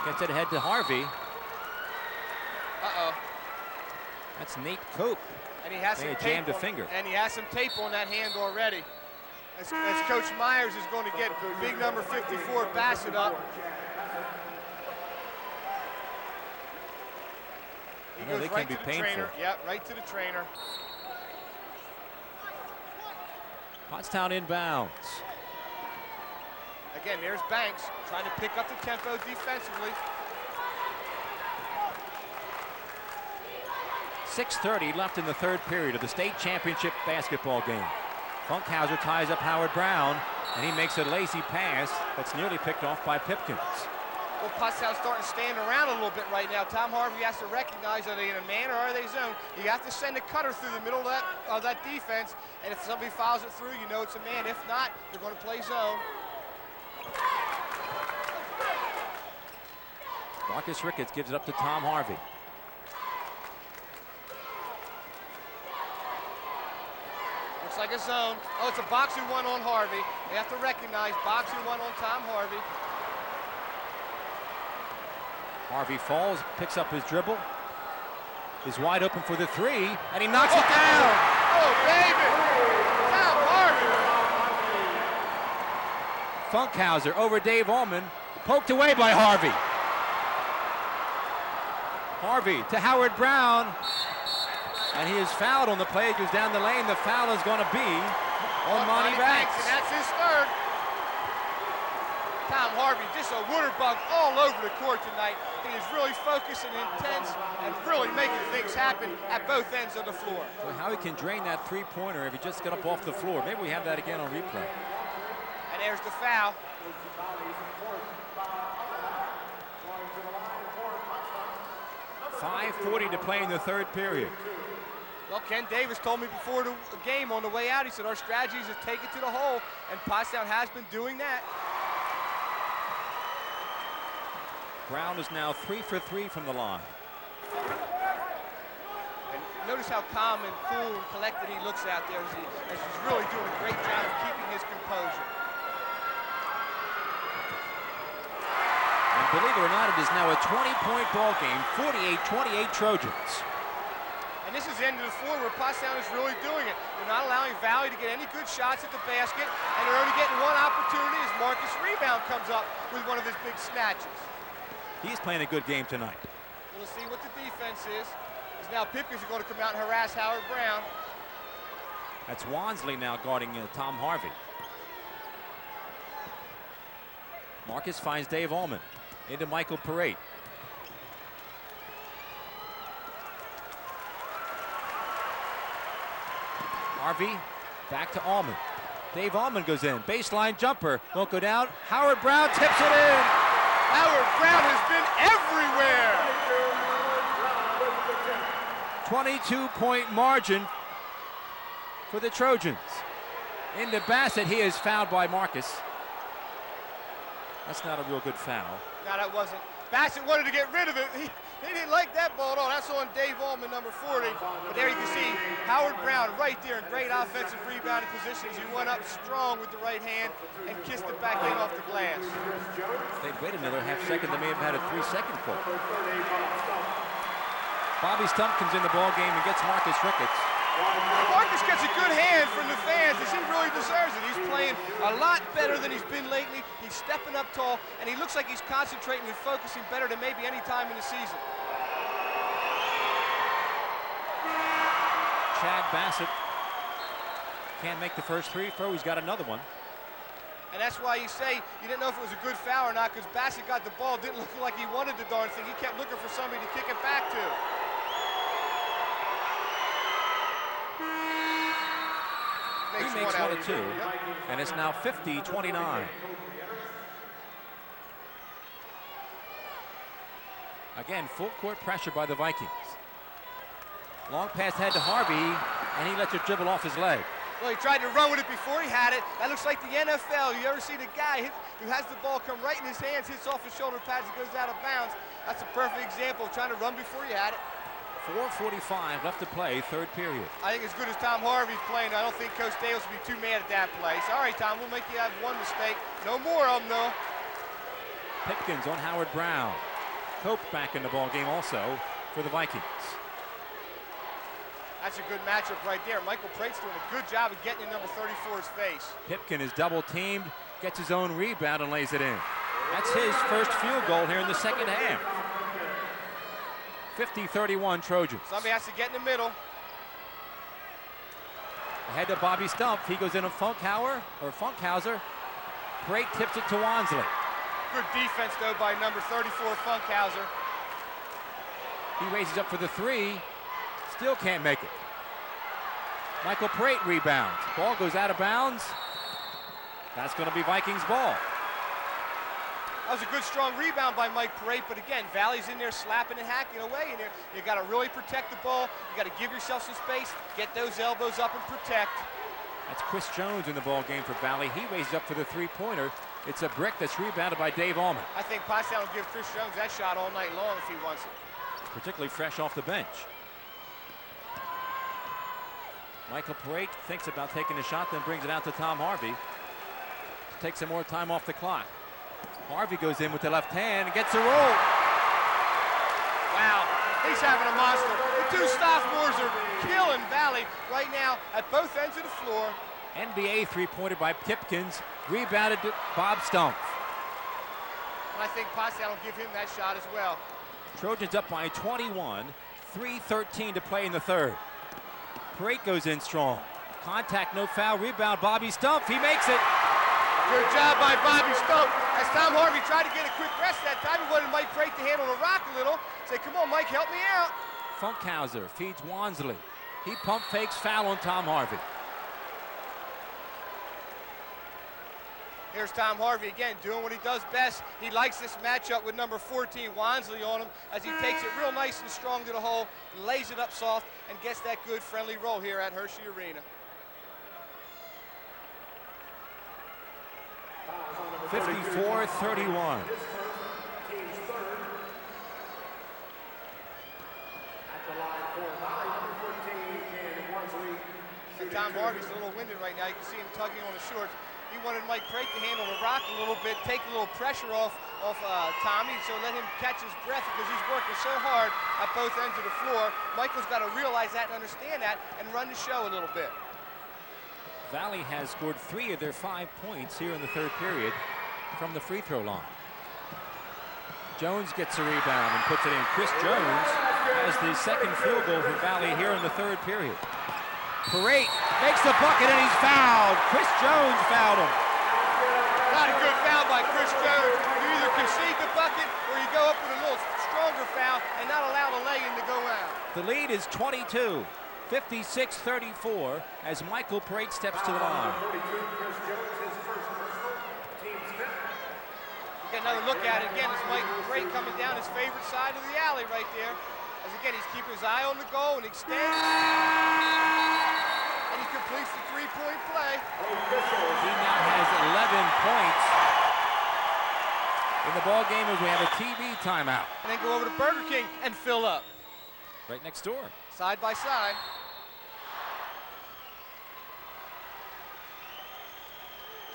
Gets it ahead to Harvey. Uh-oh. That's Nate Cope. And he has some tape on, finger. And he has some tape on that hand already. As Coach Myers is going to get big number 54 Bassett up. He goes right to the trainer. Yep, right to the trainer. Pottstown inbounds. Again, there's Banks trying to pick up the tempo defensively. 6:30 left in the third period of the state championship basketball game. Funkhauser ties up Howard Brown, and he makes a lazy pass that's nearly picked off by Pipkins. Well, Pottstown's starting to stand around a little bit right now. Tom Harvey has to recognize, are they in a man or are they zone? You have to send a cutter through the middle of that defense, and if somebody fouls it through, you know it's a man. If not, they're going to play zone. Marcus Ricketts gives it up to Tom Harvey. Looks like a zone. Oh, it's a boxing one on Harvey. They have to recognize boxing one on Tom Harvey. Harvey falls, picks up his dribble, is wide open for the 3, and he knocks it down. Oh, baby! Tom Harvey! Funkhauser over Dave Allman, poked away by Harvey. Harvey to Howard Brown, and he is fouled on the play. It goes down the lane. The foul is going to be on Monty Banks. And that's his third. Tom Harvey, just a water bug all over the court tonight. He is really focused and intense and really making things happen at both ends of the floor. Well, how he can drain that three-pointer if he just got up off the floor. Maybe we have that again on replay. And there's the foul. .5:40 to play in the third period. Well, Ken Davis told me before the game on the way out, he said our strategy is to take it to the hole, and Pottstown has been doing that. Brown is now 3 for 3 from the line. And notice how calm and cool and collected he looks out there as he's really doing a great job of keeping his composure. And believe it or not, it is now a 20-point ball game, 48-28 Trojans. And this is the end of the floor where Pottstown is really doing it. They're not allowing Valley to get any good shots at the basket, and they're only getting one opportunity as Marcus' rebound comes up with one of his big snatches. He's playing a good game tonight. We'll see what the defense is. Because now Pipkins are going to come out and harass Howard Brown. That's Wansley now guarding Tom Harvey. Marcus finds Dave Allman into Michael Parade. Harvey back to Allman. Dave Allman goes in. Baseline jumper. Won't go down. Howard Brown tips it in. Howard Brown has been everywhere. 22-point margin for the Trojans. Into Bassett. He is fouled by Marcus. That's not a real good foul. No, that wasn't. Bassett wanted to get rid of it. He didn't like that ball at all. That's on Dave Allman, number 40. But there you can see Howard Brown right there in great offensive rebounding positions. He went up strong with the right hand and kissed it back in off the glass. If they'd waited another half second, they may have had a 3-second call. Bobby Stump comes in the ball game and gets Marcus Ricketts. Marcus gets a good hand from the fans as he really deserves it. He's playing a lot better than he's been lately. He's stepping up tall, and he looks like he's concentrating and focusing better than maybe any time in the season. Chad Bassett can't make the first free throw. He's got another one. And that's why you say you didn't know if it was a good foul or not, because Bassett got the ball, didn't look like he wanted the darn thing. He kept looking for somebody to kick it back to. He makes one of two, and it's now 50-29. Again, full court pressure by the Vikings. Long pass head to Harvey, and he lets it dribble off his leg. Well, he tried to run with it before he had it. That looks like the NFL. You ever see the guy who has the ball come right in his hands, hits off his shoulder pads, and goes out of bounds? That's a perfect example of trying to run before you had it. 4:45 left to play, third period. I think as good as Tom Harvey's playing, I don't think Coach Dales will be too mad at that play. So, all right, Tom, we'll make you have one mistake. No more of them, though. Pipkins on Howard Brown. Cope back in the ball game also for the Vikings. That's a good matchup right there. Michael Prate's doing a good job of getting in number 34's face. Pipkin is double teamed, gets his own rebound and lays it in. That's his first field goal here in the second half. 50-31 Trojans. Somebody has to get in the middle. Ahead to Bobby Stump. He goes in a Funkhauser. Great tips it to Wansley. Good defense, though, by number 34, Funkhauser. He raises up for the three. Still can't make it. Michael Prate rebounds. Ball goes out of bounds. That's going to be Vikings ball. That was a good, strong rebound by Mike Parade, but again, Valley's in there slapping and hacking away in there. You got to really protect the ball. You got to give yourself some space, get those elbows up and protect. That's Chris Jones in the ball game for Valley. He raises up for the three-pointer. It's a brick that's rebounded by Dave Allman. I think Pottstown will give Chris Jones that shot all night long if he wants it. Particularly fresh off the bench. Michael Parade thinks about taking a shot, then brings it out to Tom Harvey. Takes some more time off the clock. Harvey goes in with the left hand and gets a roll. Wow, he's having a monster. The two sophomores are killing Valley right now at both ends of the floor. NBA three-pointer by Pipkins, rebounded to Bob Stump. And I think Pottstown will give him that shot as well. Trojans up by 21, 3:13 to play in the third. Parade goes in strong. Contact, no foul, rebound, Bobby Stump, he makes it. Good job by Bobby Stump as Tom Harvey tried to get a quick rest that time. He wanted Mike Prate to handle the rock a little. Say, come on, Mike, help me out. Funkhauser feeds Wansley. He pump fakes, foul on Tom Harvey. Here's Tom Harvey again, doing what he does best. He likes this matchup with number 14, Wansley, on him, as he takes it real nice and strong to the hole, and lays it up soft, and gets that good friendly roll here at Hershey Arena. 54-31. So Tom Harvey's a little winded right now. You can see him tugging on his shorts. He wanted Mike Prate to handle the rock a little bit, take a little pressure off Tommy, so let him catch his breath because he's working so hard at both ends of the floor. Michael's got to realize that and understand that and run the show a little bit. Valley has scored 3 of their 5 points here in the third period from the free throw line. Jones gets a rebound and puts it in. Chris Jones has the second field goal for Valley here in the third period. Parate makes the bucket and he's fouled. Chris Jones fouled him. Not a good foul by Chris Jones. You either concede the bucket or you go up with a little stronger foul and not allow the lay-in to go out. The lead is 22, 56-34 as Michael Parate steps to the line. Get another look at it again. It's Mike Parate coming down his favorite side of the alley right there. As again, he's keeping his eye on the goal and extends. And he completes the three-point play. He now has 11 points in the ball game as we have a TV timeout. And then go over to Burger King and fill up. Right next door. Side by side.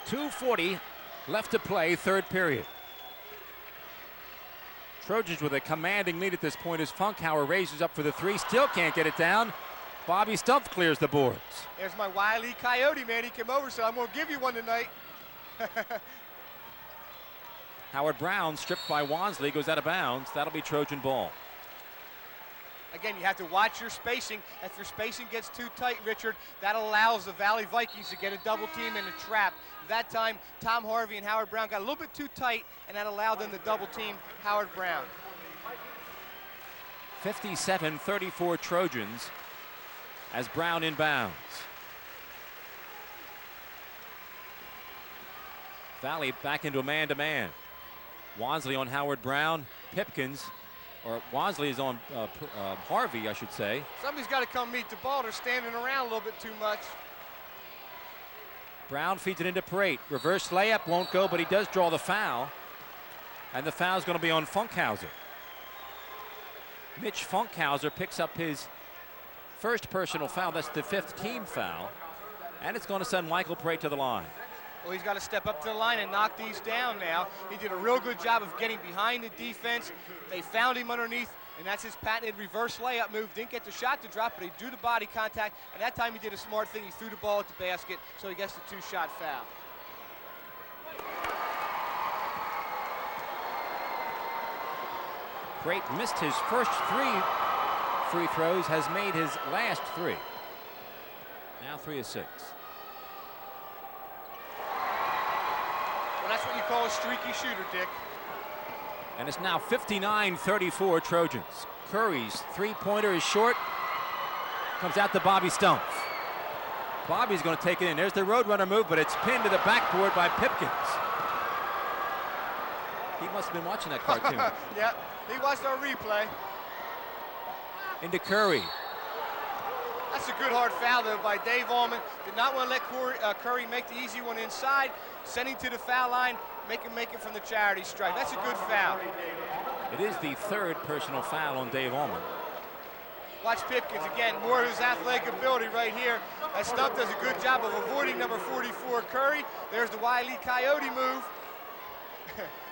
.240 left to play, third period. Trojans with a commanding lead at this point as Funkhauer raises up for the three, still can't get it down. Bobby Stumpf clears the boards. There's my Wile E. Coyote, man. He came over and said, I'm going to give you one tonight. Howard Brown, stripped by Wansley, goes out of bounds. That'll be Trojan ball. Again, you have to watch your spacing. If your spacing gets too tight, Richard, that allows the Valley Vikings to get a double team and a trap. That time, Tom Harvey and Howard Brown got a little bit too tight, and that allowed them to double team Howard Brown. 57-34 Trojans as Brown inbounds. Valley back into a man-to-man. Wansley on Howard Brown. Pipkins, or Wansley is on Harvey, I should say. Somebody's got to come meet the ball. They're standing around a little bit too much. Brown feeds it into Parate. Reverse layup won't go, but he does draw the foul. And the foul's going to be on Funkhauser. Mitch Funkhauser picks up his first personal foul. That's the 5th team foul. And it's going to send Michael Parate to the line. Well, he's got to step up to the line and knock these down now. He did a real good job of getting behind the defense. They found him underneath, and that's his patented reverse layup move. Didn't get the shot to drop, but he drew the body contact, and that time he did a smart thing. He threw the ball at the basket, so he gets the 2-shot foul. Parate missed his first 3 free throws, has made his last 3. Now 3 of 6. That's what you call a streaky shooter, Dick. And it's now 59-34 Trojans. Curry's three-pointer is short. Comes out to Bobby Stumpf. Bobby's going to take it in. There's the Roadrunner move, but it's pinned to the backboard by Pipkins. He must have been watching that cartoon. Yeah, he watched our replay. Into Curry. That's a good hard foul, though, by Dave Allman. Did not want to let Curry make the easy one inside. Sending to the foul line, make it from the charity stripe. That's a good foul. It is the 3rd personal foul on Dave Allman. Watch Pipkins again, more of his athletic ability right here. As Stumpf does a good job of avoiding number 44, Curry. There's the Wile E. Coyote move.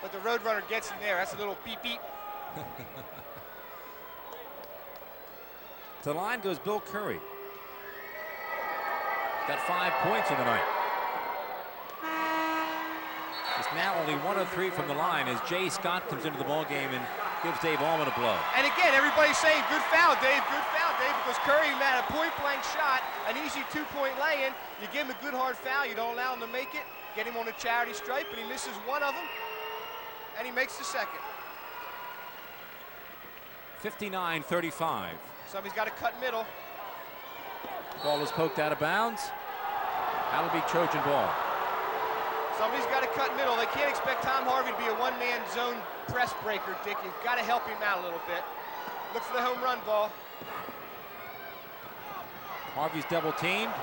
But the Roadrunner gets in there. That's a little beep beep. To the line goes Bill Curry. Got 5 points in the night. It's now only 1 of 3 from the line as Jay Scott comes into the ball game and gives Dave Allman a blow. And again, everybody's saying, good foul, Dave, because Curry had a point-blank shot, an easy 2-point lay-in. You give him a good hard foul, you don't allow him to make it, get him on the charity stripe, and he misses one of them. and he makes the second. 59-35. Somebody's got to cut middle. Ball is poked out of bounds. That'll be Trojan ball. Somebody's got to cut middle. They can't expect Tom Harvey to be a one-man zone press breaker, Dick. You've got to help him out a little bit. Look for the home run ball. Harvey's double teamed.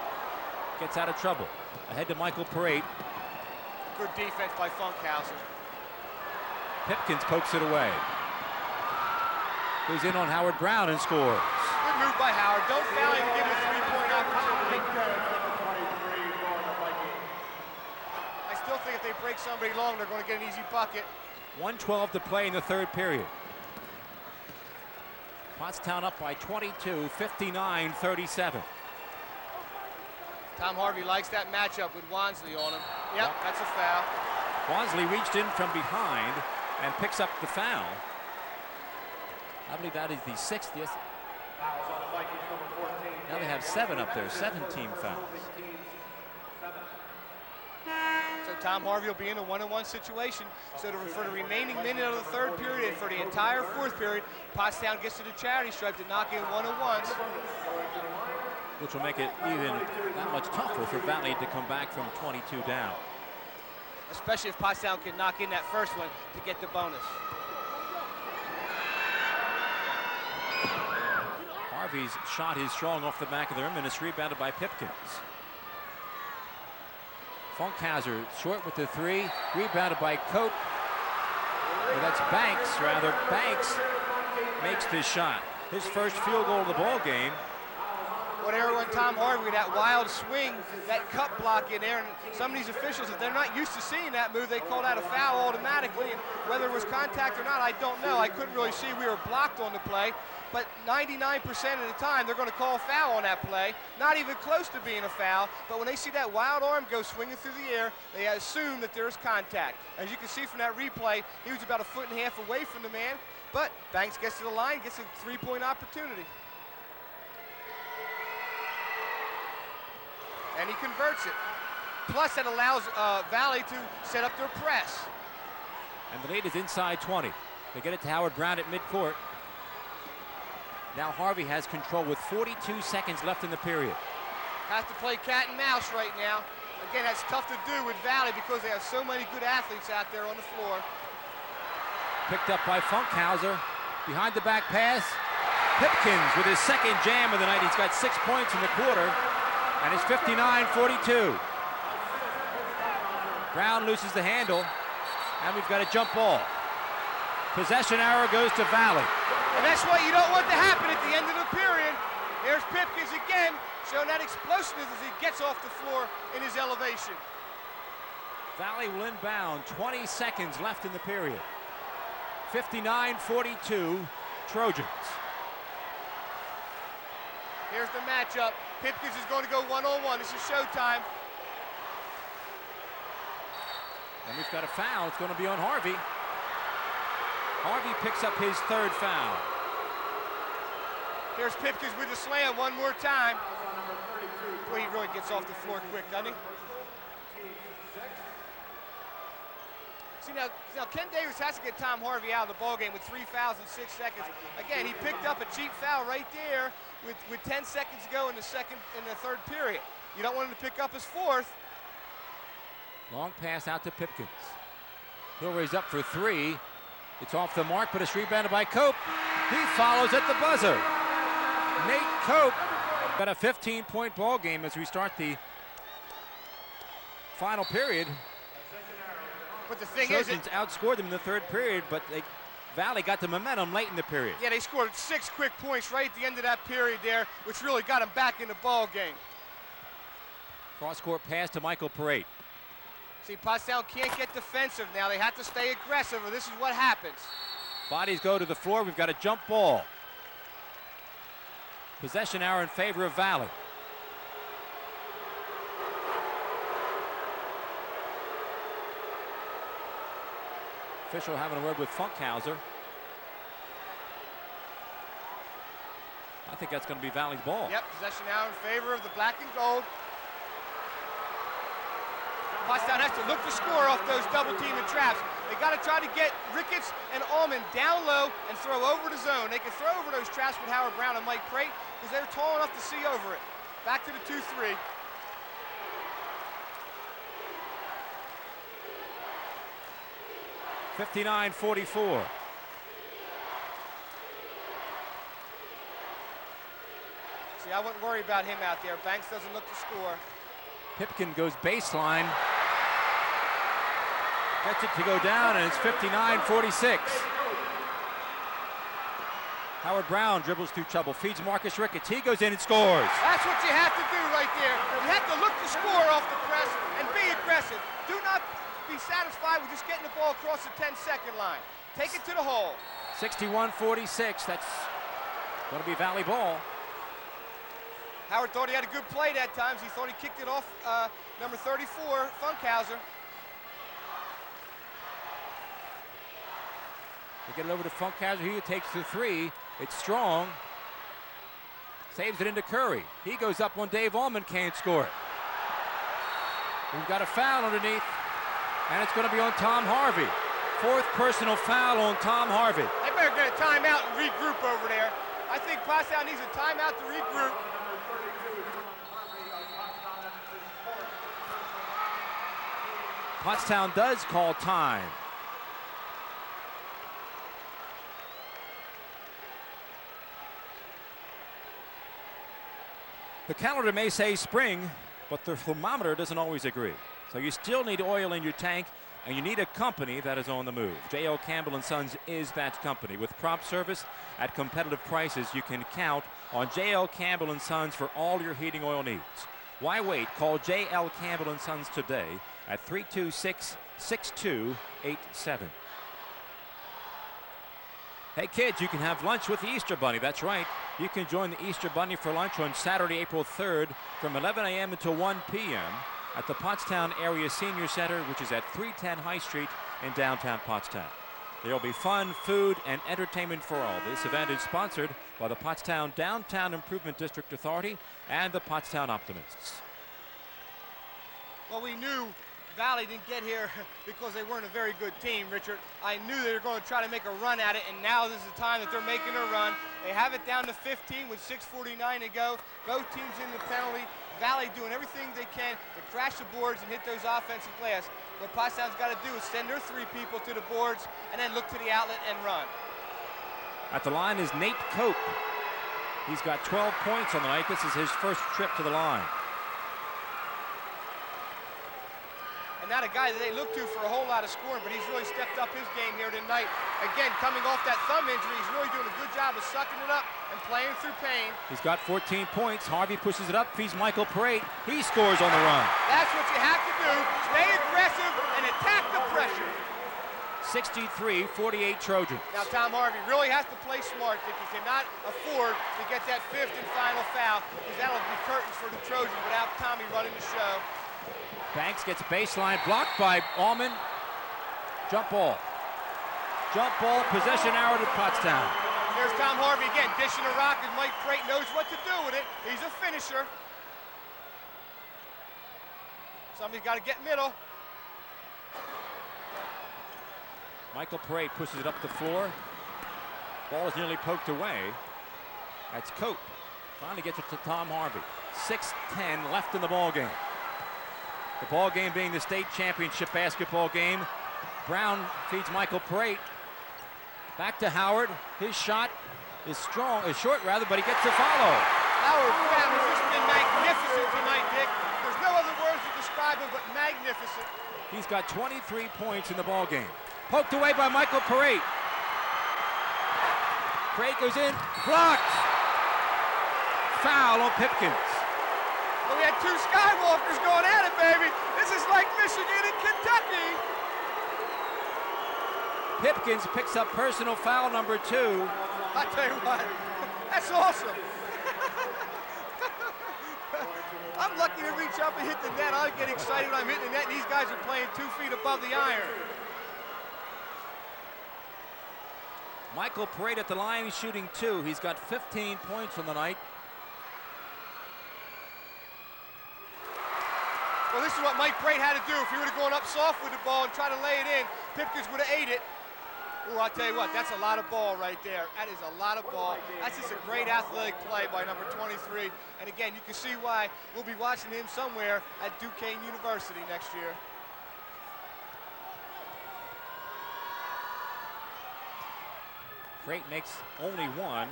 Gets out of trouble. Ahead to Michael Parade. Good defense by Funkhauser. Pipkins pokes it away. Goes in on Howard Brown and scores. Good move by Howard. Don't foul him, give him a three-point opportunity. I still think if they break somebody long, they're going to get an easy bucket. 1:12 to play in the third period. Pottstown up by 22, 59-37. Tom Harvey likes that matchup with Wansley on him. Yep, that's a foul. Wansley reached in from behind and picks up the foul. I believe that is the 60th. Now they have 7 up there, 7 team fouls. So Tom Harvey will be in a one-on-one situation. So for the remaining minute of the third period and for the entire fourth period, Pottstown gets to the charity stripe to knock in one-on-ones. Which will make it even that much tougher for Valley to come back from 22 down. Especially if Pottstown can knock in that first one to get the bonus. Harvey's shot is strong off the back of the rim, and it's rebounded by Pipkins. Funkhauser short with the 3, rebounded by Cope. Well, that's Banks, rather. Banks makes this shot. His first field goal of the ball game. Whatever when Tom Harvey, that wild swing, that cut block in there, and some of these officials, if they're not used to seeing that move, they call that a foul automatically, and whether it was contact or not, I don't know. I couldn't really see. We were blocked on the play, but 99% of the time, they're going to call a foul on that play. Not even close to being a foul, but when they see that wild arm go swinging through the air, they assume that there's contact. As you can see from that replay, he was about 1.5 feet away from the man, but Banks gets to the line, gets a three-point opportunity. And he converts it. Plus, that allows Valley to set up their press. And the lead is inside 20. They get it to Howard Brown at midcourt. Now Harvey has control with 42 seconds left in the period. Has to play cat and mouse right now. Again, that's tough to do with Valley because they have so many good athletes out there on the floor. Picked up by Funkhauser. Behind the back pass. Pipkins with his second jam of the night. He's got 6 points in the quarter. And it's 59-42. Brown loses the handle, and we've got a jump ball. Possession arrow goes to Valley. And that's what you don't want to happen at the end of the period. There's Pipkins again, showing that explosiveness as he gets off the floor in his elevation. Valley will inbound, 20 seconds left in the period. 59-42, Trojans. Here's the matchup. Pipkins is going to go one-on-one. This is showtime. And we've got a foul. It's going to be on Harvey. Harvey picks up his 3rd foul. Here's Pipkins with the slam one more time. Boy, he really gets off the floor quick, doesn't he? See, now Ken Davis has to get Tom Harvey out of the ballgame with 3 fouls in 6 seconds. Again, he picked up a cheap foul right there with 10 seconds to go in the third period. You don't want him to pick up his 4th. Long pass out to Pipkins. He'll raise up for 3. It's off the mark, but it's rebounded by Cope. He follows at the buzzer. Nate Cope got a 15-point ball game as we start the final period. But the thing Trojans outscored them in the third period, but Valley got the momentum late in the period. Yeah, they scored 6 quick points right at the end of that period there, which really got them back in the ball game. Cross-court pass to Michael Parade. See, Pottstown can't get defensive now. They have to stay aggressive, or this is what happens. Bodies go to the floor. We've got a jump ball. Possession arrow in favor of Valley. Official having a word with Funkhauser. I think that's going to be Valley's ball. Yep, possession now in favor of the black and gold. Pottstown has to look to score off those double team and traps. They got to try to get Ricketts and Allman down low and throw over the zone. They can throw over those traps with Howard Brown and Mike Crate because they're tall enough to see over it. Back to the 2-3. (59-44). See, I wouldn't worry about him out there. Banks doesn't look to score. Pipkin goes baseline. Gets it to go down, and it's 59-46. Howard Brown dribbles through trouble, feeds Marcus Ricketts. He goes in and scores. That's what you have to do right there. You have to look to score off the press and be aggressive. Do not be satisfied with just getting the ball across the 10-second line. Take it to the hole. 61-46. That's going to be Valley ball. Howard thought he had a good play that time. He thought he kicked it off number 34, Funkhauser. They get it over to Funkhauser. He takes the three. It's strong. Saves it into Curry. He goes up on Dave Allman, can't score it. We've got a foul underneath, and it's going to be on Tom Harvey. Fourth personal foul on Tom Harvey. They better get a timeout and regroup over there. I think Pottstown needs a timeout to regroup. Pottstown does call time. The calendar may say spring, but the thermometer doesn't always agree. So you still need oil in your tank, and you need a company that is on the move. J.L. Campbell & Sons is that company. With prompt service at competitive prices, you can count on J.L. Campbell & Sons for all your heating oil needs. Why wait? Call J.L. Campbell & Sons today at 326-6287. Hey kids, you can have lunch with the Easter Bunny. That's right. You can join the Easter Bunny for lunch on Saturday, April 3rd from 11 a.m. until 1 p.m. at the Pottstown Area Senior Center, which is at 310 High Street in downtown Pottstown. There will be fun, food, and entertainment for all. This event is sponsored by the Pottstown Downtown Improvement District Authority and the Pottstown Optimists. Well, we knew Valley didn't get here because they weren't a very good team, Richard. I knew they were going to try to make a run at it, and now this is the time that they're making a run. They have it down to 15 with 6:49 to go. Both teams in the penalty. Valley doing everything they can to crash the boards and hit those offensive glass. What Pottstown's got to do is send their three people to the boards and then look to the outlet and run. At the line is Nate Cope. He's got 12 points on the night. This is his first trip to the line. And not a guy that they look to for a whole lot of scoring, but he's really stepped up his game here tonight. Again, coming off that thumb injury, he's really doing a good job of sucking it up and playing through pain. He's got 14 points. Harvey pushes it up, feeds Michael Parade. He scores on the run. That's what you have to do. Stay aggressive and attack the pressure. 63-48 Trojans. Now Tom Harvey really has to play smart. If he cannot afford to get that fifth and final foul, because that'll be curtains for the Trojans without Tommy running the show. Banks gets baseline blocked by Allman. Jump ball. Jump ball, possession arrow to Pottstown. There's Tom Harvey again, dishing a rock, and Mike Crate knows what to do with it. He's a finisher. Somebody's got to get middle. Michael Parade pushes it up the floor. Ball is nearly poked away. That's Cope. Finally gets it to Tom Harvey. 6:10 left in the ball game. The ball game being the state championship basketball game. Brown feeds Michael Parade. Back to Howard. His shot is short rather, but he gets the follow. Howard Brown has just been magnificent tonight, Dick. There's no other words to describe him but magnificent. He's got 23 points in the ball game. Poked away by Michael Parade. Parade goes in, blocked. Foul on Pipkins. Well, we had two Skywalkers going at it, baby. This is like Michigan and Kentucky. Pipkins picks up personal foul number 2. I tell you what, that's awesome. I'm lucky to reach up and hit the net. I get excited when I'm hitting the net, and these guys are playing 2 feet above the iron. Michael Parade at the line, he's shooting 2. He's got 15 points on the night. Well, this is what Mike Brate had to do. If he would have gone up soft with the ball and tried to lay it in, Pipkins would have ate it. Ooh, I'll tell you what, that's a lot of ball right there. That is a lot of ball. That's just a great athletic play by number 23. And again, you can see why we'll be watching him somewhere at Duquesne University next year. Brate makes only one,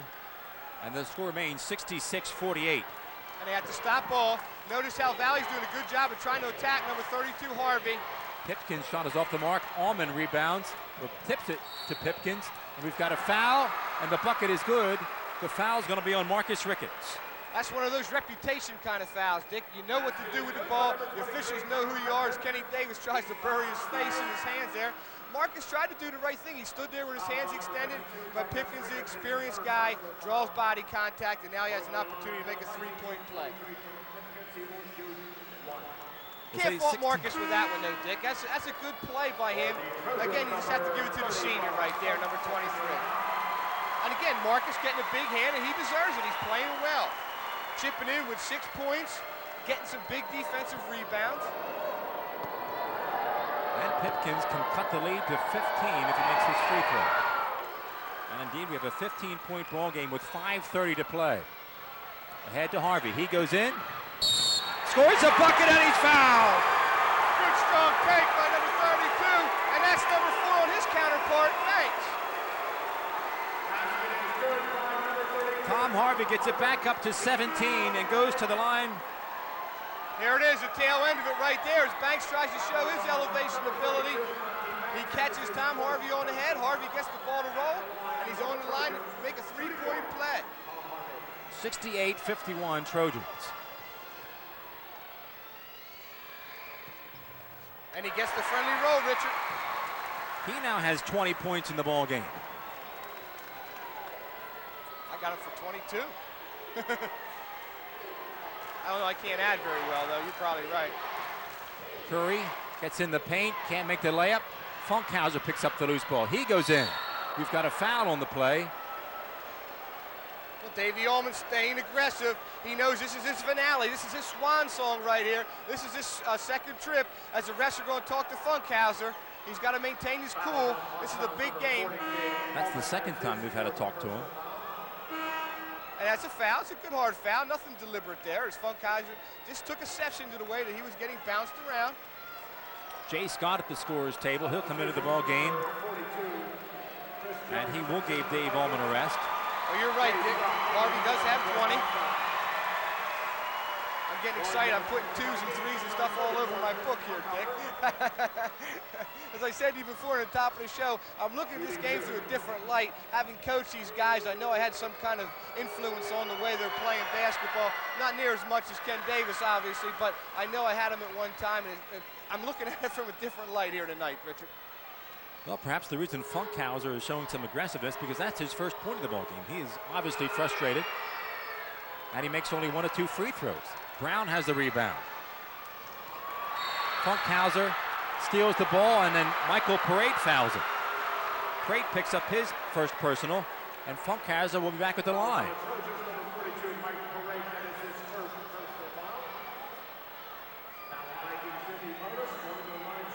and the score remains 66-48. And they have to stop ball. Notice how Valley's doing a good job of trying to attack number 32, Harvey. Pipkins' shot is off the mark. Allman rebounds, tips it to Pipkins, and we've got a foul, and the bucket is good. The foul's going to be on Marcus Ricketts. That's one of those reputation kind of fouls, Dick. You know what to do with the ball. The officials know who you are as Kenny Davis tries to bury his face in his hands there. Marcus tried to do the right thing. He stood there with his hands extended, but Pipkins, the experienced guy, draws body contact, and now he has an opportunity to make a three-point play. Can't fault Marcus with that one, though, Dick. That's a good play by him. Again, you just have to give it to the senior right there, number 23. And again, Marcus getting a big hand, and he deserves it. He's playing well. Chipping in with 6 points, getting some big defensive rebounds. And Pipkins can cut the lead to 15 if he makes his free throw. And indeed, we have a 15-point ball game with 5:30 to play. Ahead to Harvey. He goes in, scores a bucket, and he's fouled. Good strong take by number 32, and that's number 4 on his counterpart. Thanks. Tom Harvey gets it back up to 17 and goes to the line. Here it is, the tail end of it right there, as Banks tries to show his elevation ability. He catches Tom Harvey on the head. Harvey gets the ball to roll, and he's on the line to make a three-point play. 68-51 Trojans. And he gets the friendly roll, Richard. He now has 20 points in the ball game. I got him for 22. I don't know, I can't add very well, though. You're probably right. Curry gets in the paint, can't make the layup. Funkhauser picks up the loose ball. He goes in. We've got a foul on the play. Well, Davey Allman staying aggressive. He knows this is his finale. This is his swan song right here. This is his second trip as the refs are going to talk to Funkhauser. He's got to maintain his cool. This is a big game. That's the second time we've had to talk to him. And that's a foul. It's a good hard foul. Nothing deliberate there. As Funkhauser just took exception to the way that he was getting bounced around. Jay Scott at the scorer's table. He'll come into the ball game. And he will give Dave Allman a rest. Oh, you're right, Dick. Harvey does have 20. I'm getting excited. I'm putting 2s and 3s and stuff all over my book here, Dick. As I said to you before at the top of the show, I'm looking at this game through a different light. Having coached these guys, I know I had some kind of influence on the way they're playing basketball. Not near as much as Ken Davis, obviously, but I know I had him at one time, and I'm looking at it from a different light here tonight, Richard. Well, perhaps the reason Funkhauser is showing some aggressiveness because that's his first point of the ball game. He is obviously frustrated, and he makes only 1 or 2 free throws. Brown has the rebound. Funkhauser steals the ball, and then Michael Parade fouls him. Parade picks up his first personal, and Funkhauser will be back at the line.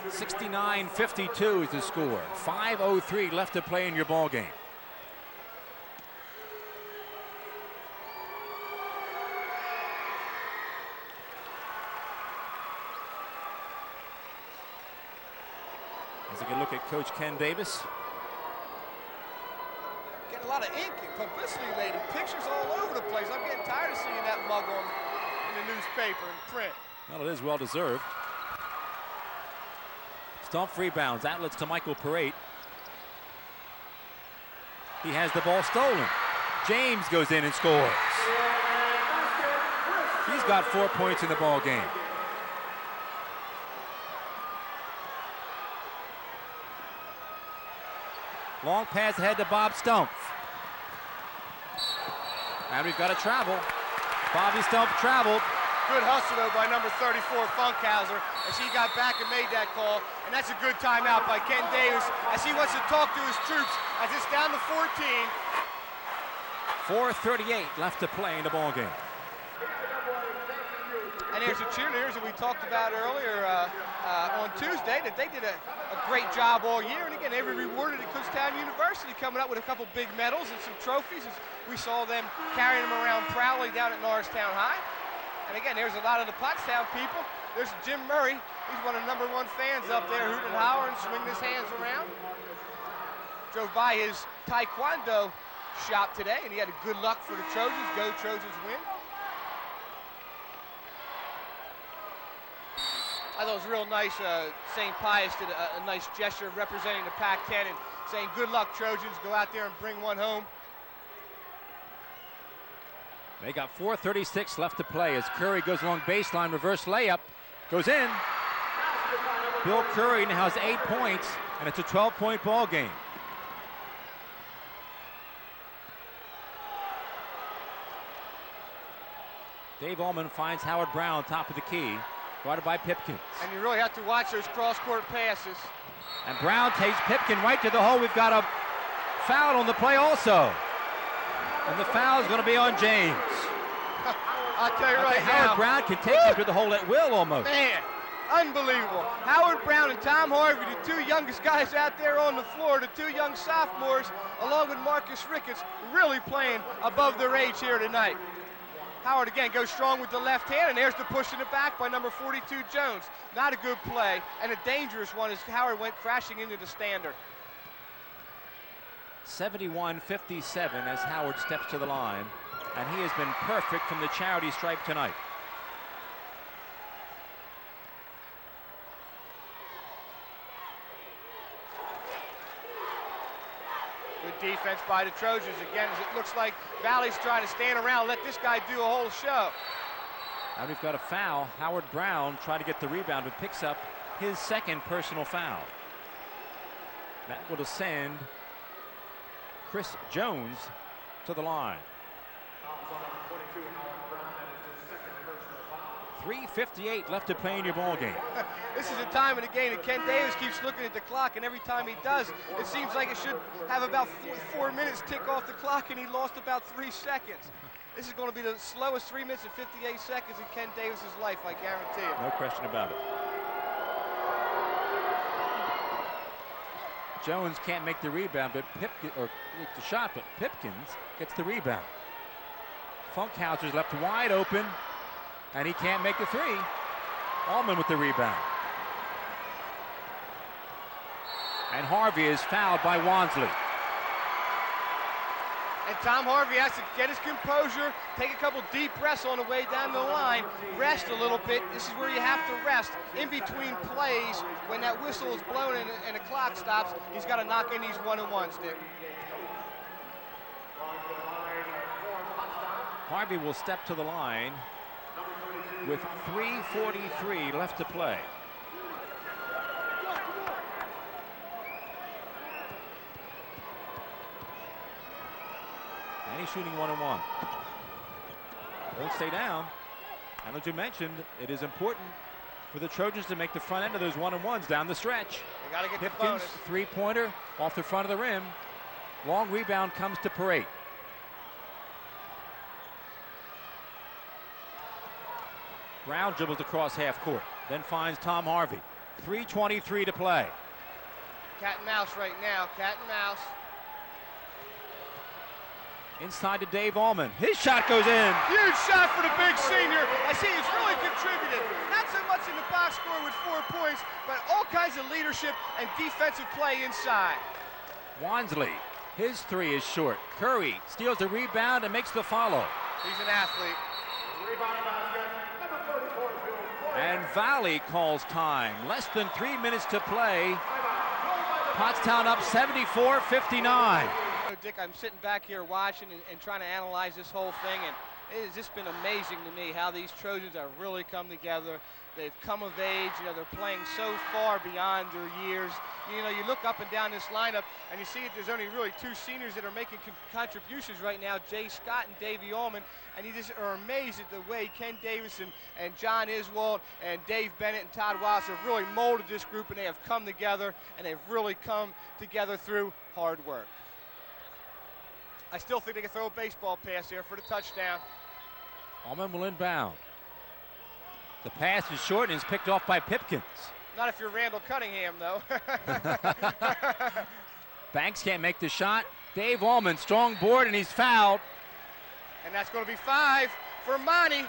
(69-52) is the score. 5:03 left to play in your ball game. As a good look at Coach Ken Davis. Getting a lot of ink and publicity lately. Pictures all over the place. I'm getting tired of seeing that mug on in the newspaper and print. Well, it is well deserved. Stump rebounds, outlets to Michael Parade. He has the ball stolen. James goes in and scores. He's got 4 points in the ball game. Long pass ahead to Bob Stump. And we've got a travel. Bobby Stump traveled. Good hustle, though, by number 34, Funkhauser, as he got back and made that call. And that's a good timeout by Ken Davis, as he wants to talk to his troops, as it's down to 14. 4:38 left to play in the ball game. And there's the cheerleaders that we talked about earlier on Tuesday, that they did a great job all year. And again, they were rewarded at Pottstown University, coming up with a couple big medals and some trophies, as we saw them carrying them around proudly down at Norristown High. And again, there's a lot of the Pottstown people. There's Jim Murray. He's one of the #1 fans up there, hooting and hollering, swinging his hands around. Drove by his Taekwondo shop today, and he had a good luck for the Trojans. Go Trojans win. I thought it was real nice. St. Pius did a nice gesture representing the Pac-10 and saying, good luck, Trojans. Go out there and bring one home. They got 4:36 left to play as Curry goes along baseline, reverse layup, goes in. Bill Curry now has 8 points, and it's a 12-point ball game. Dave Allman finds Howard Brown, top of the key, guarded by Pipkins. And you really have to watch those cross-court passes. And Brown takes Pipkin right to the hole. We've got a foul on the play also. And the foul is going to be on James. I'll tell you right now. Howard Brown can take him to the hole at will almost. Man, unbelievable. Howard Brown and Tom Harvey, the 2 youngest guys out there on the floor, the 2 young sophomores, along with Marcus Ricketts, really playing above their age here tonight. Howard again goes strong with the left hand, and there's the push in the back by number 42, Jones. Not a good play, and a dangerous one as Howard went crashing into the standard. 71-57 as Howard steps to the line, and he has been perfect from the charity stripe tonight. Good defense by the Trojans again, as it looks like Valley's trying to stand around, let this guy do a whole show. And we've got a foul. Howard Brown tried to get the rebound, but picks up his 2nd personal foul. That will send Chris Jones to the line. 3:58 left to play in your ball game. This is a time in the game that Ken Davis keeps looking at the clock, and every time he does, it seems like it should have about 4 minutes tick off the clock, and he lost about 3 seconds. This is going to be the slowest 3 minutes and 58 seconds in Ken Davis's life, I guarantee it. No question about it. Jones can't make the rebound, but the shot, but Pipkins gets the rebound. Funkhauser's left wide open, and he can't make the 3. Allman with the rebound. And Harvey is fouled by Wansley. And Tom Harvey has to get his composure, take a couple deep breaths on the way down the line, rest a little bit. This is where you have to rest in between plays. When that whistle is blown and the clock stops, he's got to knock in these 1-and-1s, Dick. Harvey will step to the line with 3:43 left to play. And he's shooting 1-and-1. Don't stay down. And as you mentioned, it is important for the Trojans to make the front end of those 1-and-1s down the stretch. They got to get Pipkins, the bonus. 3-pointer off the front of the rim. Long rebound comes to Parade. Brown dribbles across half court, then finds Tom Harvey. 3:23 to play. Cat and mouse right now, cat and mouse. Inside to Dave Allman. His shot goes in. Huge shot for the big senior. I see he's really contributed. Not so much in the box score with 4 points, but all kinds of leadership and defensive play inside. Wansley, his 3 is short. Curry steals the rebound and makes the follow. He's an athlete. And Valley calls time. Less than 3 minutes to play. Pottstown up 74-59. Dick, I'm sitting back here watching and trying to analyze this whole thing, and it has just been amazing to me how these Trojans have really come together. They've come of age. You know, they're playing so far beyond their years. You know, you look up and down this lineup, and you see that there's only really 2 seniors that are making contributions right now, Jay Scott and Davey Allman, and you just are amazed at the way Ken Davis and John Iswald and Dave Bennett and Todd Wallace have really molded this group, and they have come together, and they've really come together through hard work. I still think they can throw a baseball pass here for the touchdown. Allman will inbound. The pass is short and is picked off by Pipkins. Not if you're Randall Cunningham, though. Banks can't make the shot. Dave Allman, strong board, and he's fouled. And that's going to be 5 for Monty.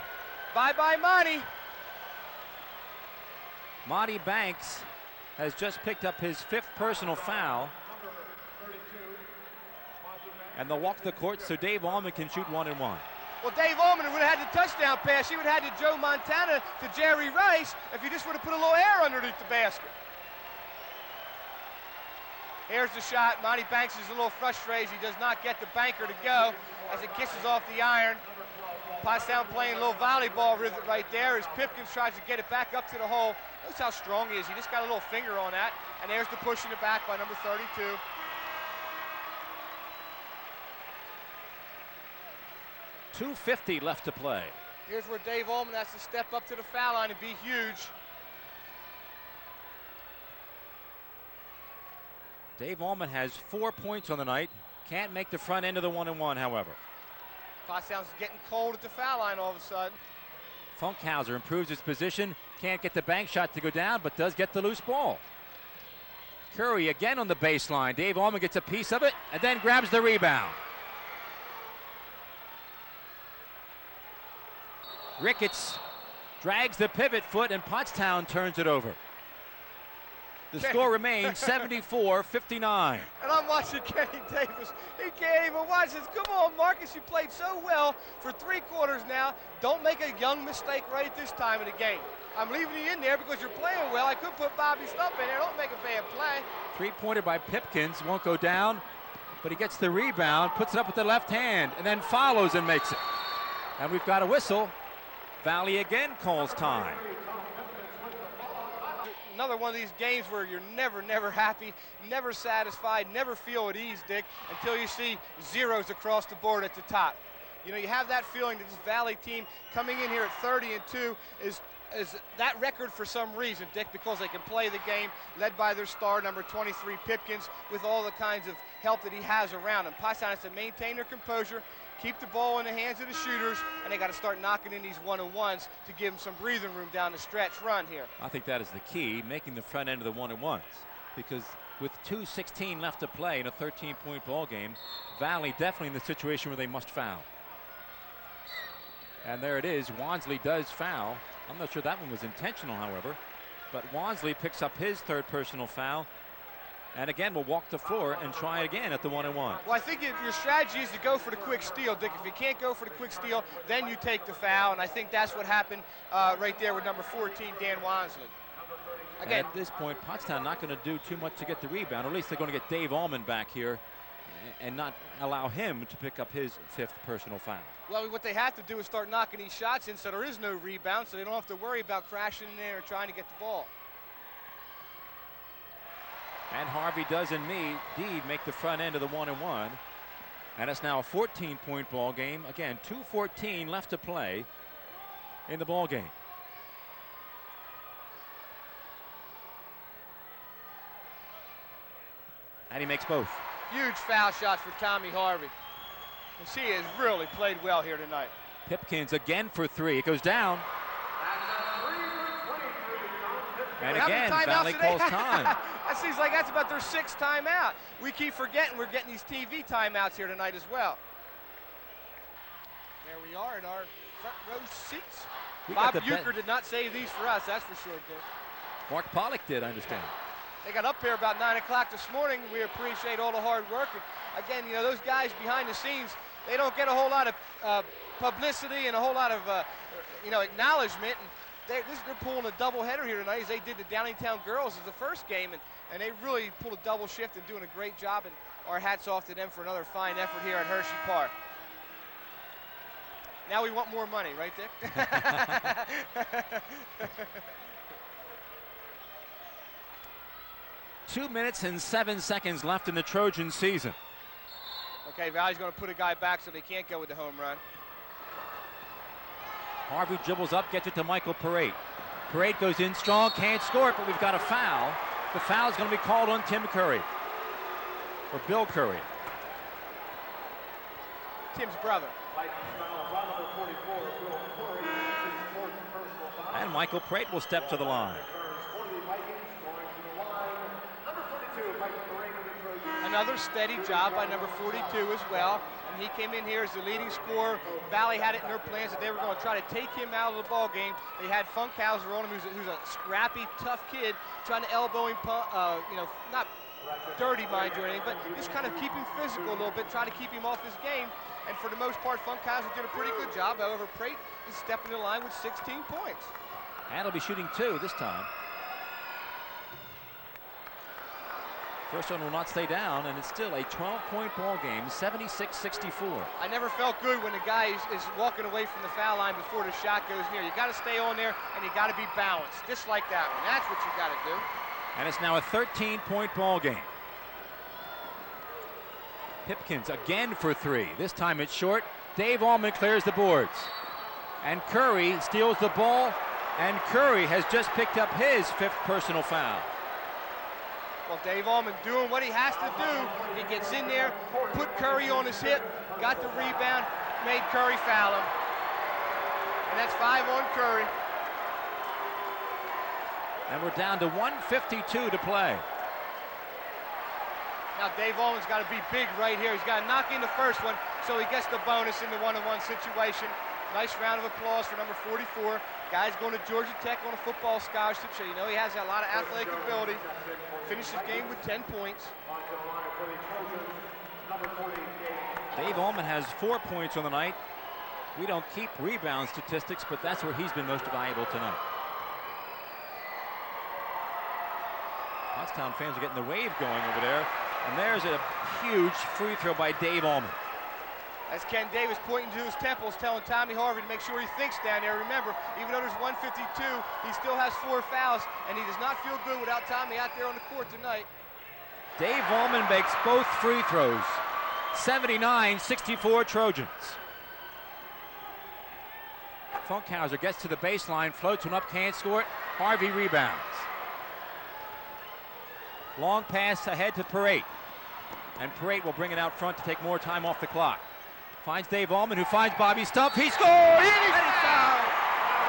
Bye-bye, Monty. Monty Banks has just picked up his 5th personal foul. And they'll walk the court so Dave Allman can shoot 1-1. Well, Dave Allman would have had the touchdown pass. He would have had to Joe Montana to Jerry Rice if he just would have put a little air underneath the basket. Here's the shot. Monty Banks is a little frustrated. He does not get the banker to go as it kisses off the iron. Pottstown playing a little volleyball right there as Pipkins tries to get it back up to the hole. Notice how strong he is. He just got a little finger on that. And there's the pushing it back by number 32. .250 left to play. Here's where Dave Allman has to step up to the foul line and be huge. Dave Allman has 4 points on the night. Can't make the front end of the 1-1, however. Pottstown's getting cold at the foul line all of a sudden. Funkhauser improves his position. Can't get the bank shot to go down, but does get the loose ball. Curry again on the baseline. Dave Allman gets a piece of it and then grabs the rebound. Ricketts drags the pivot foot and Pottstown turns it over. The score remains 74-59. And I'm watching Kenny Davis. He can't even watch this. Come on, Marcus, you played so well for 3 quarters now. Don't make a young mistake right at this time of the game. I'm leaving you in there because you're playing well. I could put Bobby Stump in there. Don't make a bad play. 3-pointer by Pipkins. Won't go down, but he gets the rebound, puts it up with the left hand, and then follows and makes it. And we've got a whistle. Valley again calls time. Another one of these games where you're never happy, never satisfied, never feel at ease, Dick, until you see zeros across the board at the top. You know, you have that feeling that this Valley team coming in here at 30-2 is that record for some reason, Dick, because they can play the game, led by their star, number 23, Pipkins, with all the kinds of help that he has around him. Pottstown has to maintain their composure, keep the ball in the hands of the shooters, and they got to start knocking in these 1-1s to give them some breathing room down the stretch run here. I think that is the key, making the front end of the 1-1s, because with 2:16 left to play in a 13-point ball game, Valley definitely in the situation where they must foul. And there it is. Wansley does foul. I'm not sure that one was intentional, however, but Wansley picks up his 3rd personal foul. And again, we'll walk the floor and try again at the 1-1. Well, I think your strategy is to go for the quick steal, Dick. If you can't go for the quick steal, then you take the foul, and I think that's what happened right there with number 14, Dan Wansley. Again, and at this point, Pottstown not going to do too much to get the rebound, or at least they're going to get Dave Allman back here and not allow him to pick up his 5th personal foul. Well, what they have to do is start knocking these shots in so there is no rebound, so they don't have to worry about crashing in there or trying to get the ball. And Harvey does indeed make the front end of the 1-1. And it's now a 14-point ball game. Again, 2:14 left to play in the ball game. And he makes both. Huge foul shots for Tommy Harvey. And she has really played well here tonight. Pipkins again for 3. It goes down. And again, Valley calls time. That seems like that's about their 6th timeout. We keep forgetting we're getting these TV timeouts here tonight as well. There we are in our front row seats. Bob Euchre did not save these for us, that's for sure, Dick. Mark Pollock did, I understand. They got up here about 9 o'clock this morning. We appreciate all the hard work. And again, you know, those guys behind the scenes, they don't get a whole lot of publicity and a whole lot of, acknowledgement. And they're pulling a doubleheader here tonight as they did the Downingtown girls as the first game. And they really pulled a double shift and doing a great job. And our hats off to them for another fine effort here at Hershey Park. Now we want more money, right, Dick? 2 minutes and 7 seconds left in the Trojan season. Okay, Valley's going to put a guy back so they can't go with the home run. Harvey dribbles up, gets it to Michael Parade. Parade goes in strong, can't score it, but we've got a foul. The foul is going to be called on Tim Curry, or Bill Curry. Tim's brother. And Michael Prate will step to the line. Another steady job by number 42 as well. And he came in here as the leading scorer. Valley had it in their plans that they were going to try to take him out of the ball game. They had Funkhauser on him, who's a scrappy, tough kid, trying to elbow him, not dirty, mind you, or anything, but just kind of keep him physical a little bit, try to keep him off his game. And for the most part, Funkhauser did a pretty good job. However, Prate is stepping in the line with 16 points. And he'll be shooting 2 this time. First one will not stay down, and it's still a 12-point ball game, 76-64. I never felt good when the guy is walking away from the foul line before the shot goes near. You got to stay on there, and you got to be balanced, just like that one. That's what you got to do. And it's now a 13-point ball game. Pipkins again for 3. This time it's short. Dave Allman clears the boards. And Curry steals the ball, and Curry has just picked up his 5th personal foul. Well, Dave Allman doing what he has to do. He gets in there, put Curry on his hip, got the rebound, made Curry foul him. And that's 5 on Curry. And we're down to 1:52 to play. Now Dave Allman's got to be big right here. He's got to knock in the first one so he gets the bonus in the one-on-one situation. Nice round of applause for number 44. Guy's going to Georgia Tech on a football scholarship, so you know he has a lot of athletic ability. Finishes the game with 10 points. Dave Allman has 4 points on the night. We don't keep rebound statistics, but that's where he's been most valuable tonight. Pottstown fans are getting the wave going over there. And there's a huge free throw by Dave Allman. As Ken Davis pointing to his temples, telling Tommy Harvey to make sure he thinks down there. Remember, even though there's 152, he still has 4 fouls, and he does not feel good without Tommy out there on the court tonight. Dave Allman makes both free throws. 79-64 Trojans. Funkhauser gets to the baseline, floats one up, can't score it. Harvey rebounds. Long pass ahead to Parate. And Parate will bring it out front to take more time off the clock. Finds Dave Allman, who finds Bobby Stumpf. He scores! And he's fouled!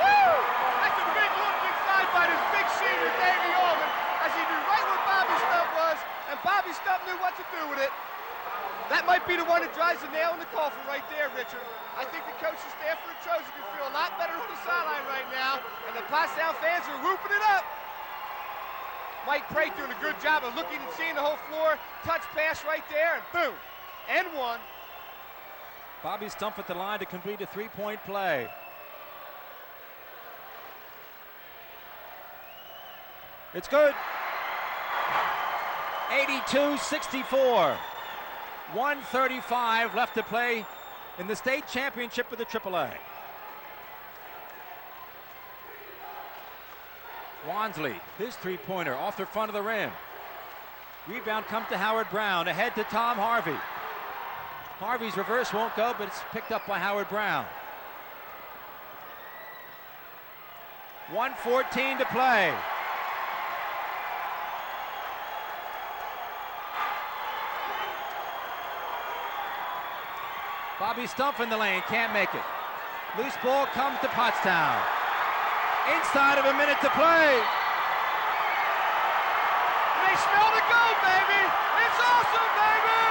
Woo! That's a big look inside by this big senior, Davey Allman, as he knew right where Bobby Stumpf was, and Bobby Stumpf knew what to do with it. That might be the one that drives the nail in the coffin right there, Richard. I think the coaching staff for the Trojans can feel a lot better on the sideline right now, and the Pottstown fans are whooping it up. Mike Prate doing a good job of looking and seeing the whole floor. Touch pass right there, and boom, and 1. Bobby Stumpf at the line to complete a 3-point play. It's good. 82-64. 1:35 left to play in the state championship with the AAA. Wansley, his 3-pointer off the front of the rim. Rebound comes to Howard Brown, ahead to Tom Harvey. Harvey's reverse won't go, but it's picked up by Howard Brown. 1:14 to play. Bobby Stumpf in the lane, can't make it. Loose ball comes to Pottstown. Inside of a minute to play. They smell the goal, baby! It's awesome, baby!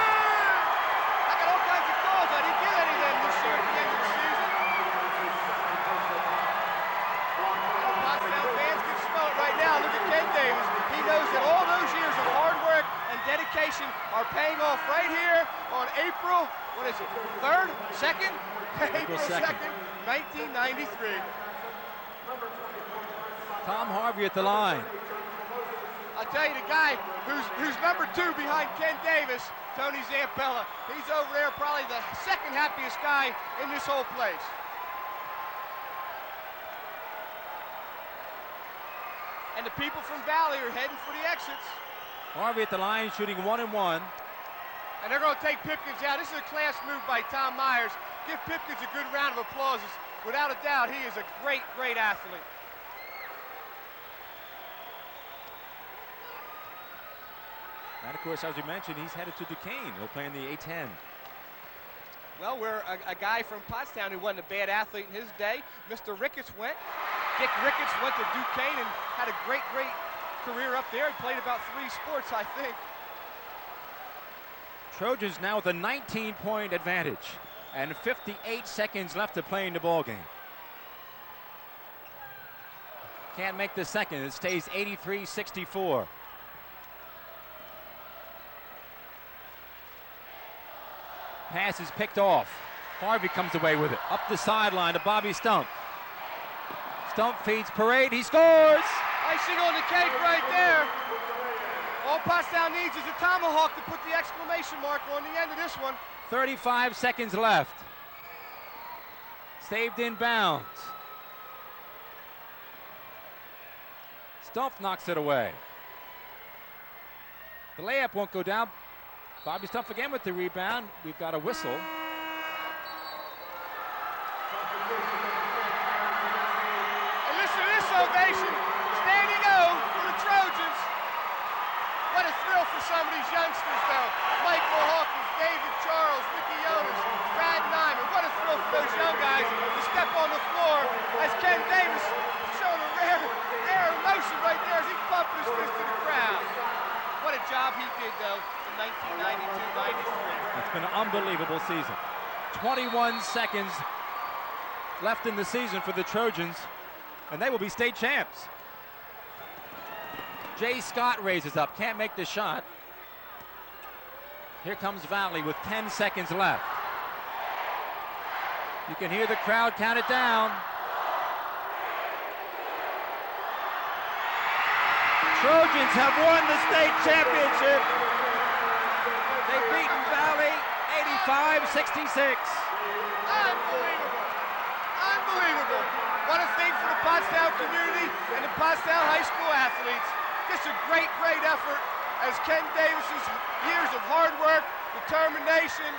I got all kinds of calls. I didn't get any of them this year at the end of the season. Pottstown fans can smell it right now. Look at Ken Davis. He knows that all those years of hard work and dedication are paying off right here on April, what is it, 3rd? 2nd? April 2nd, 1993. Tom Harvey at the line. I'll tell you, the guy who's number 2 behind Ken Davis, Tony Zampella, he's over there probably the 2nd happiest guy in this whole place. And the people from Valley are heading for the exits. Harvey at the line, shooting 1-1. And they're going to take Pipkins out. This is a class move by Tom Myers. Give Pipkins a good round of applause. Without a doubt, he is a great, great athlete. And of course, as we mentioned, he's headed to Duquesne. He'll play in the A-10. Well, where a guy from Pottstown who wasn't a bad athlete in his day, Mr. Ricketts went. Dick Ricketts went to Duquesne and had a great career up there. He played about 3 sports, I think. Trojans now with a 19-point advantage and 58 seconds left to play in the ball game. Can't make the second. It stays 83-64. Pass is picked off. Harvey comes away with it. Up the sideline to Bobby Stump. Stump feeds Parade. He scores! Icing on the cake right there. All Pottstown needs is a tomahawk to put the exclamation mark on the end of this one. 35 seconds left. Saved in bounds. Stump knocks it away. The layup won't go down. Bobby Stump again with the rebound. We've got a whistle. And listen to this ovation. Standing O for the Trojans. What a thrill for some of these youngsters, though. Michael Hawkins, David Charles, Ricky Jonas, Brad Nyman. What a thrill for those young guys to step on the floor as Ken Davis showed a rare emotion right there as he pumped his fist to the crowd. What a job he did, though, in 1992-93. It's been an unbelievable season. 21 seconds left in the season for the Trojans, and they will be state champs. Jay Scott raises up, can't make the shot. Here comes Valley with 10 seconds left. You can hear the crowd count it down. Trojans have won the state championship. They've beaten Valley 85-66. Unbelievable. Unbelievable. What a thing for the Pottstown community and the Pottstown high school athletes. Just a great effort as Ken Davis's years of hard work, determination,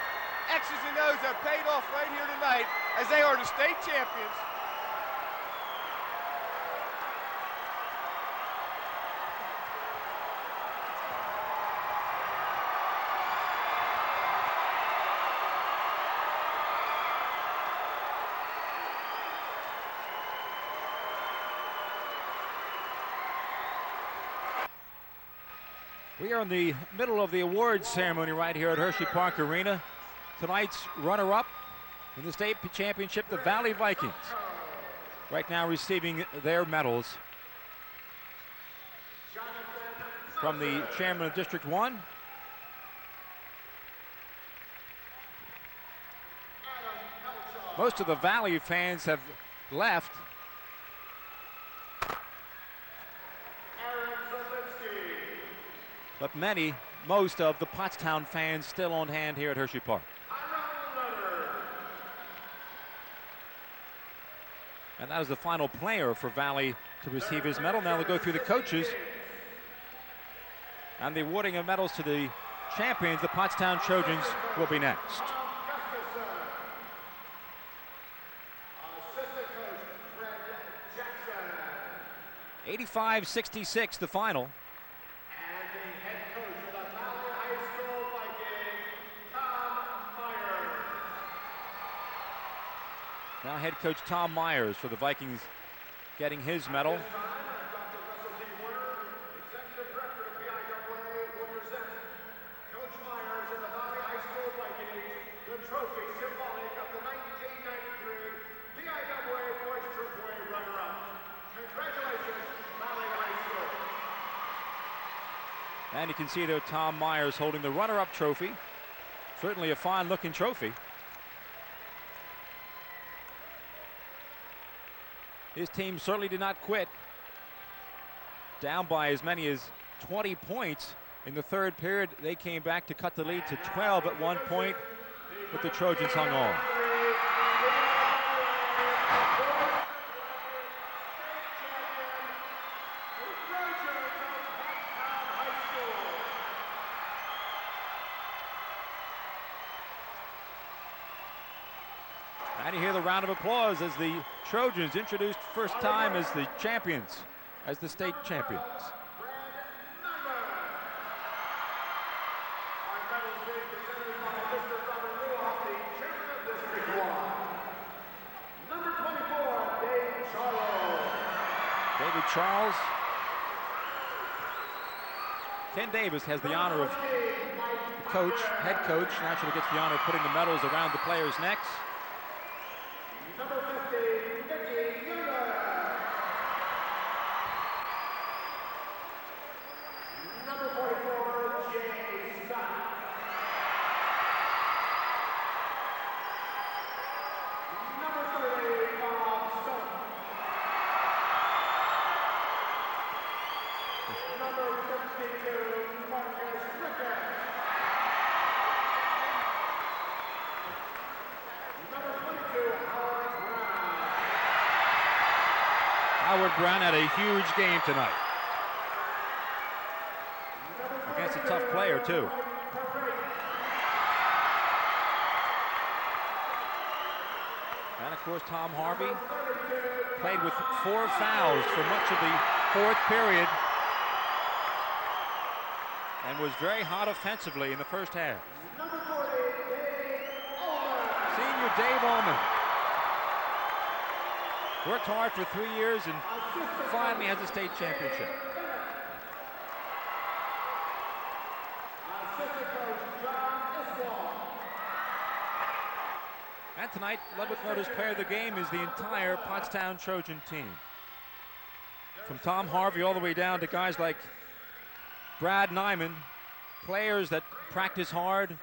X's and O's have paid off right here tonight as they are the state champions. We are in the middle of the awards ceremony right here at Hershey Park Arena. Tonight's runner-up in the state championship, the Valley Vikings, right now receiving their medals from the chairman of District 1. Most of the Valley fans have left. But most of the Pottstown fans still on hand here at Hershey Park. And that is the final player for Valley to receive his medal. Now they'll go through the coaches and the awarding of medals to the champions. The Pottstown Trojans will be next. 85-66 the final. Now head coach Tom Myers for the Vikings getting his medal. And you can see there Tom Myers holding the runner-up trophy. Certainly a fine-looking trophy. His team certainly did not quit. Down by as many as 20 points in the third period. They came back to cut the lead to 12 at one point, but the Trojans hung on. And you hear the round of applause as the Trojans introduced first time as the champions, as the state champions. Charles. Ken Davis has the honor of the coach, head coach, naturally gets the honor of putting the medals around the players' necks. Howard Brown had a huge game tonight. Against a tough player, too. And, of course, Tom Harvey played with 4 fouls for much of the 4th period and was very hot offensively in the first half. Senior Dave Ullman worked hard for 3 years and finally has a state championship. And tonight, Ludwig Nota's player of the game is the entire Pottstown Trojan team. From Tom Harvey all the way down to guys like Brad Nyman, players that practice hard,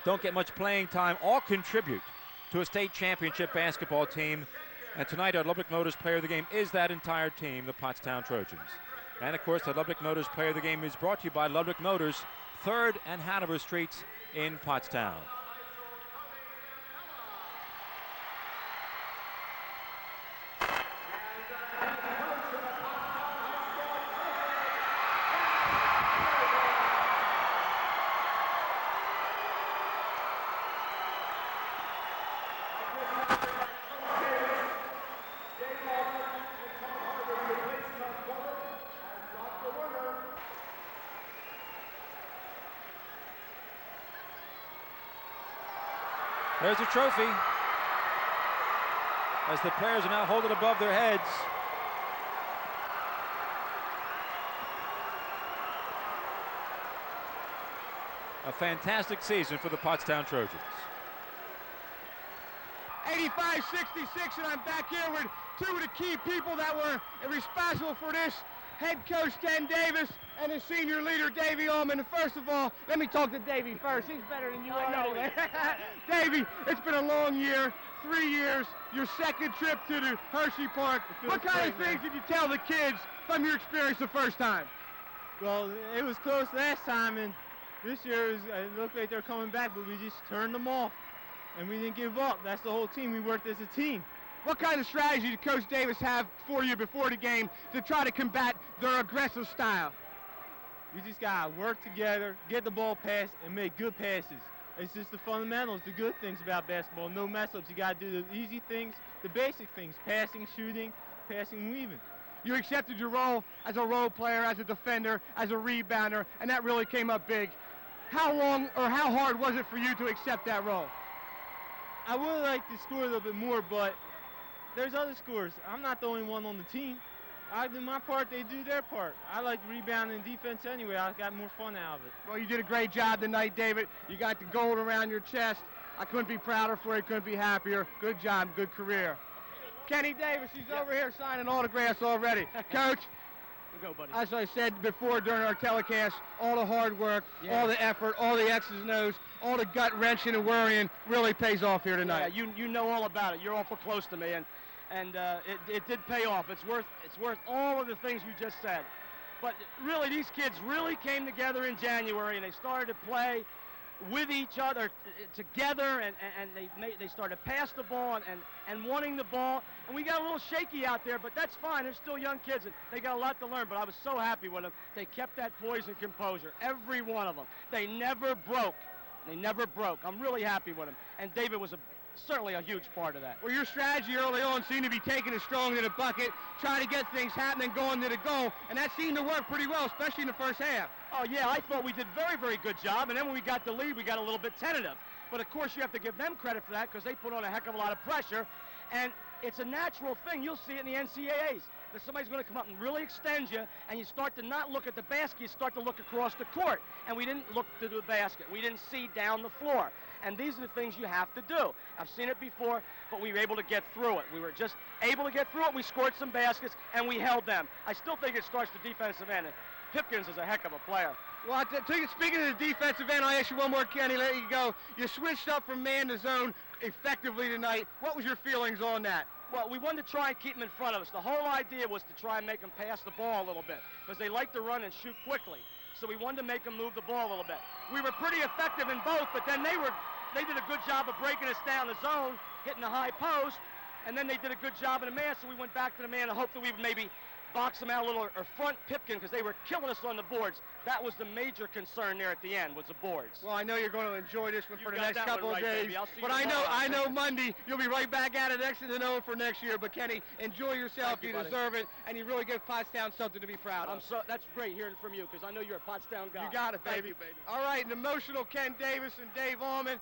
don't get much playing time, all contribute to a state championship basketball team. And tonight, our Ludwig Nota's player of the game is that entire team, the Pottstown Trojans. And of course, the Ludwig Nota's player of the game is brought to you by Ludwig Nota's 3rd and Hanover Streets in Pottstown. There's a trophy as the players are now holding above their heads. A fantastic season for the Pottstown Trojans. 85-66, and I'm back here with 2 of the key people that were responsible for this. Head coach Ken Davis and his senior leader Davey Ullman. And first of all, let me talk to Davey first. He's better than you are anyway. Davey, it's been a long year, 3 years, your 2nd trip to the Hershey Park. What kind of things did you tell the kids from your experience the first time? Well, it was close last time, and this year it looked like they're coming back, but we just turned them off, and we didn't give up. That's the whole team. We worked as a team. What kind of strategy did Coach Davis have for you before the game to try to combat their aggressive style? We just got to work together, get the ball passed, and make good passes. It's just the fundamentals, the good things about basketball. No mess-ups. You got to do the easy things, the basic things, passing, shooting, passing, weaving. You accepted your role as a role player, as a defender, as a rebounder, and that really came up big. How long or how hard was it for you to accept that role? I would like to score a little bit more, but there's other scorers. I'm not the only one on the team. I do my part, they do their part. I like rebounding and defense anyway. I got more fun out of it. Well, you did a great job tonight, David. You got the gold around your chest. I couldn't be prouder for you, couldn't be happier. Good job, good career. Kenny Davis, he's over here signing autographs already. Coach, Go, buddy. as I said before during our telecast, all the hard work, all the effort, all the X's and O's, all the gut wrenching and worrying really pays off here tonight. Yeah, you know all about it. You're awful close to me, and it did pay off. It's worth all of the things you just said. But really, these kids really came together in January, and they started to play with each other together, and they started to pass the ball and wanting the ball. And we got a little shaky out there, but that's fine. They're still young kids, and they got a lot to learn. But I was so happy with them. They kept that poise and composure, every one of them. They never broke. They never broke. I'm really happy with them. And David was certainly a huge part of that. Well, your strategy early on seemed to be taking it strong to the bucket, trying to get things happening, going to the goal, and that seemed to work pretty well, especially in the first half. Oh, yeah, I thought we did very, very good job, and then when we got the lead, we got a little bit tentative. But, of course, you have to give them credit for that because they put on a heck of a lot of pressure, and it's a natural thing. You'll see it in the NCAAs. that somebody's going to come up and really extend you, and you start to not look at the basket, you start to look across the court. And we didn't look to the basket. We didn't see down the floor. And these are the things you have to do. I've seen it before, but we were able to get through it. We were just able to get through it. We scored some baskets, and we held them. I still think it starts the defensive end. Pipkins is a heck of a player. Well, speaking of the defensive end, I'll ask you one more, Kenny, let you go. You switched up from man to zone effectively tonight. What was your feelings on that? Well, we wanted to try and keep them in front of us. The whole idea was to try and make them pass the ball a little bit, because they like to run and shoot quickly. So we wanted to make them move the ball a little bit. We were pretty effective in both, but then they did a good job of breaking us down the zone, hitting the high post, and then they did a good job in the man, so we went back to the man and hoped that we would maybe box them out a little, or front Pipkin, because they were killing us on the boards. That was the major concern there at the end, was the boards. Well, I know you're going to enjoy this one for the next couple of days, but I know Monday you'll be right back at it X&0 for next year. But Kenny, enjoy yourself. You deserve it, and you really give Pottstown something to be proud of. That's great hearing from you, because I know you're a Pottstown guy. You got it, baby. Thank you, baby. All right, an emotional Ken Davis and Dave Allman.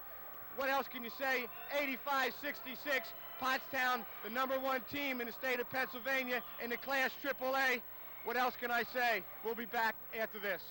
What else can you say? 85-66, Pottstown, the #1 team in the state of Pennsylvania in the Class AAA. What else can I say? We'll be back after this.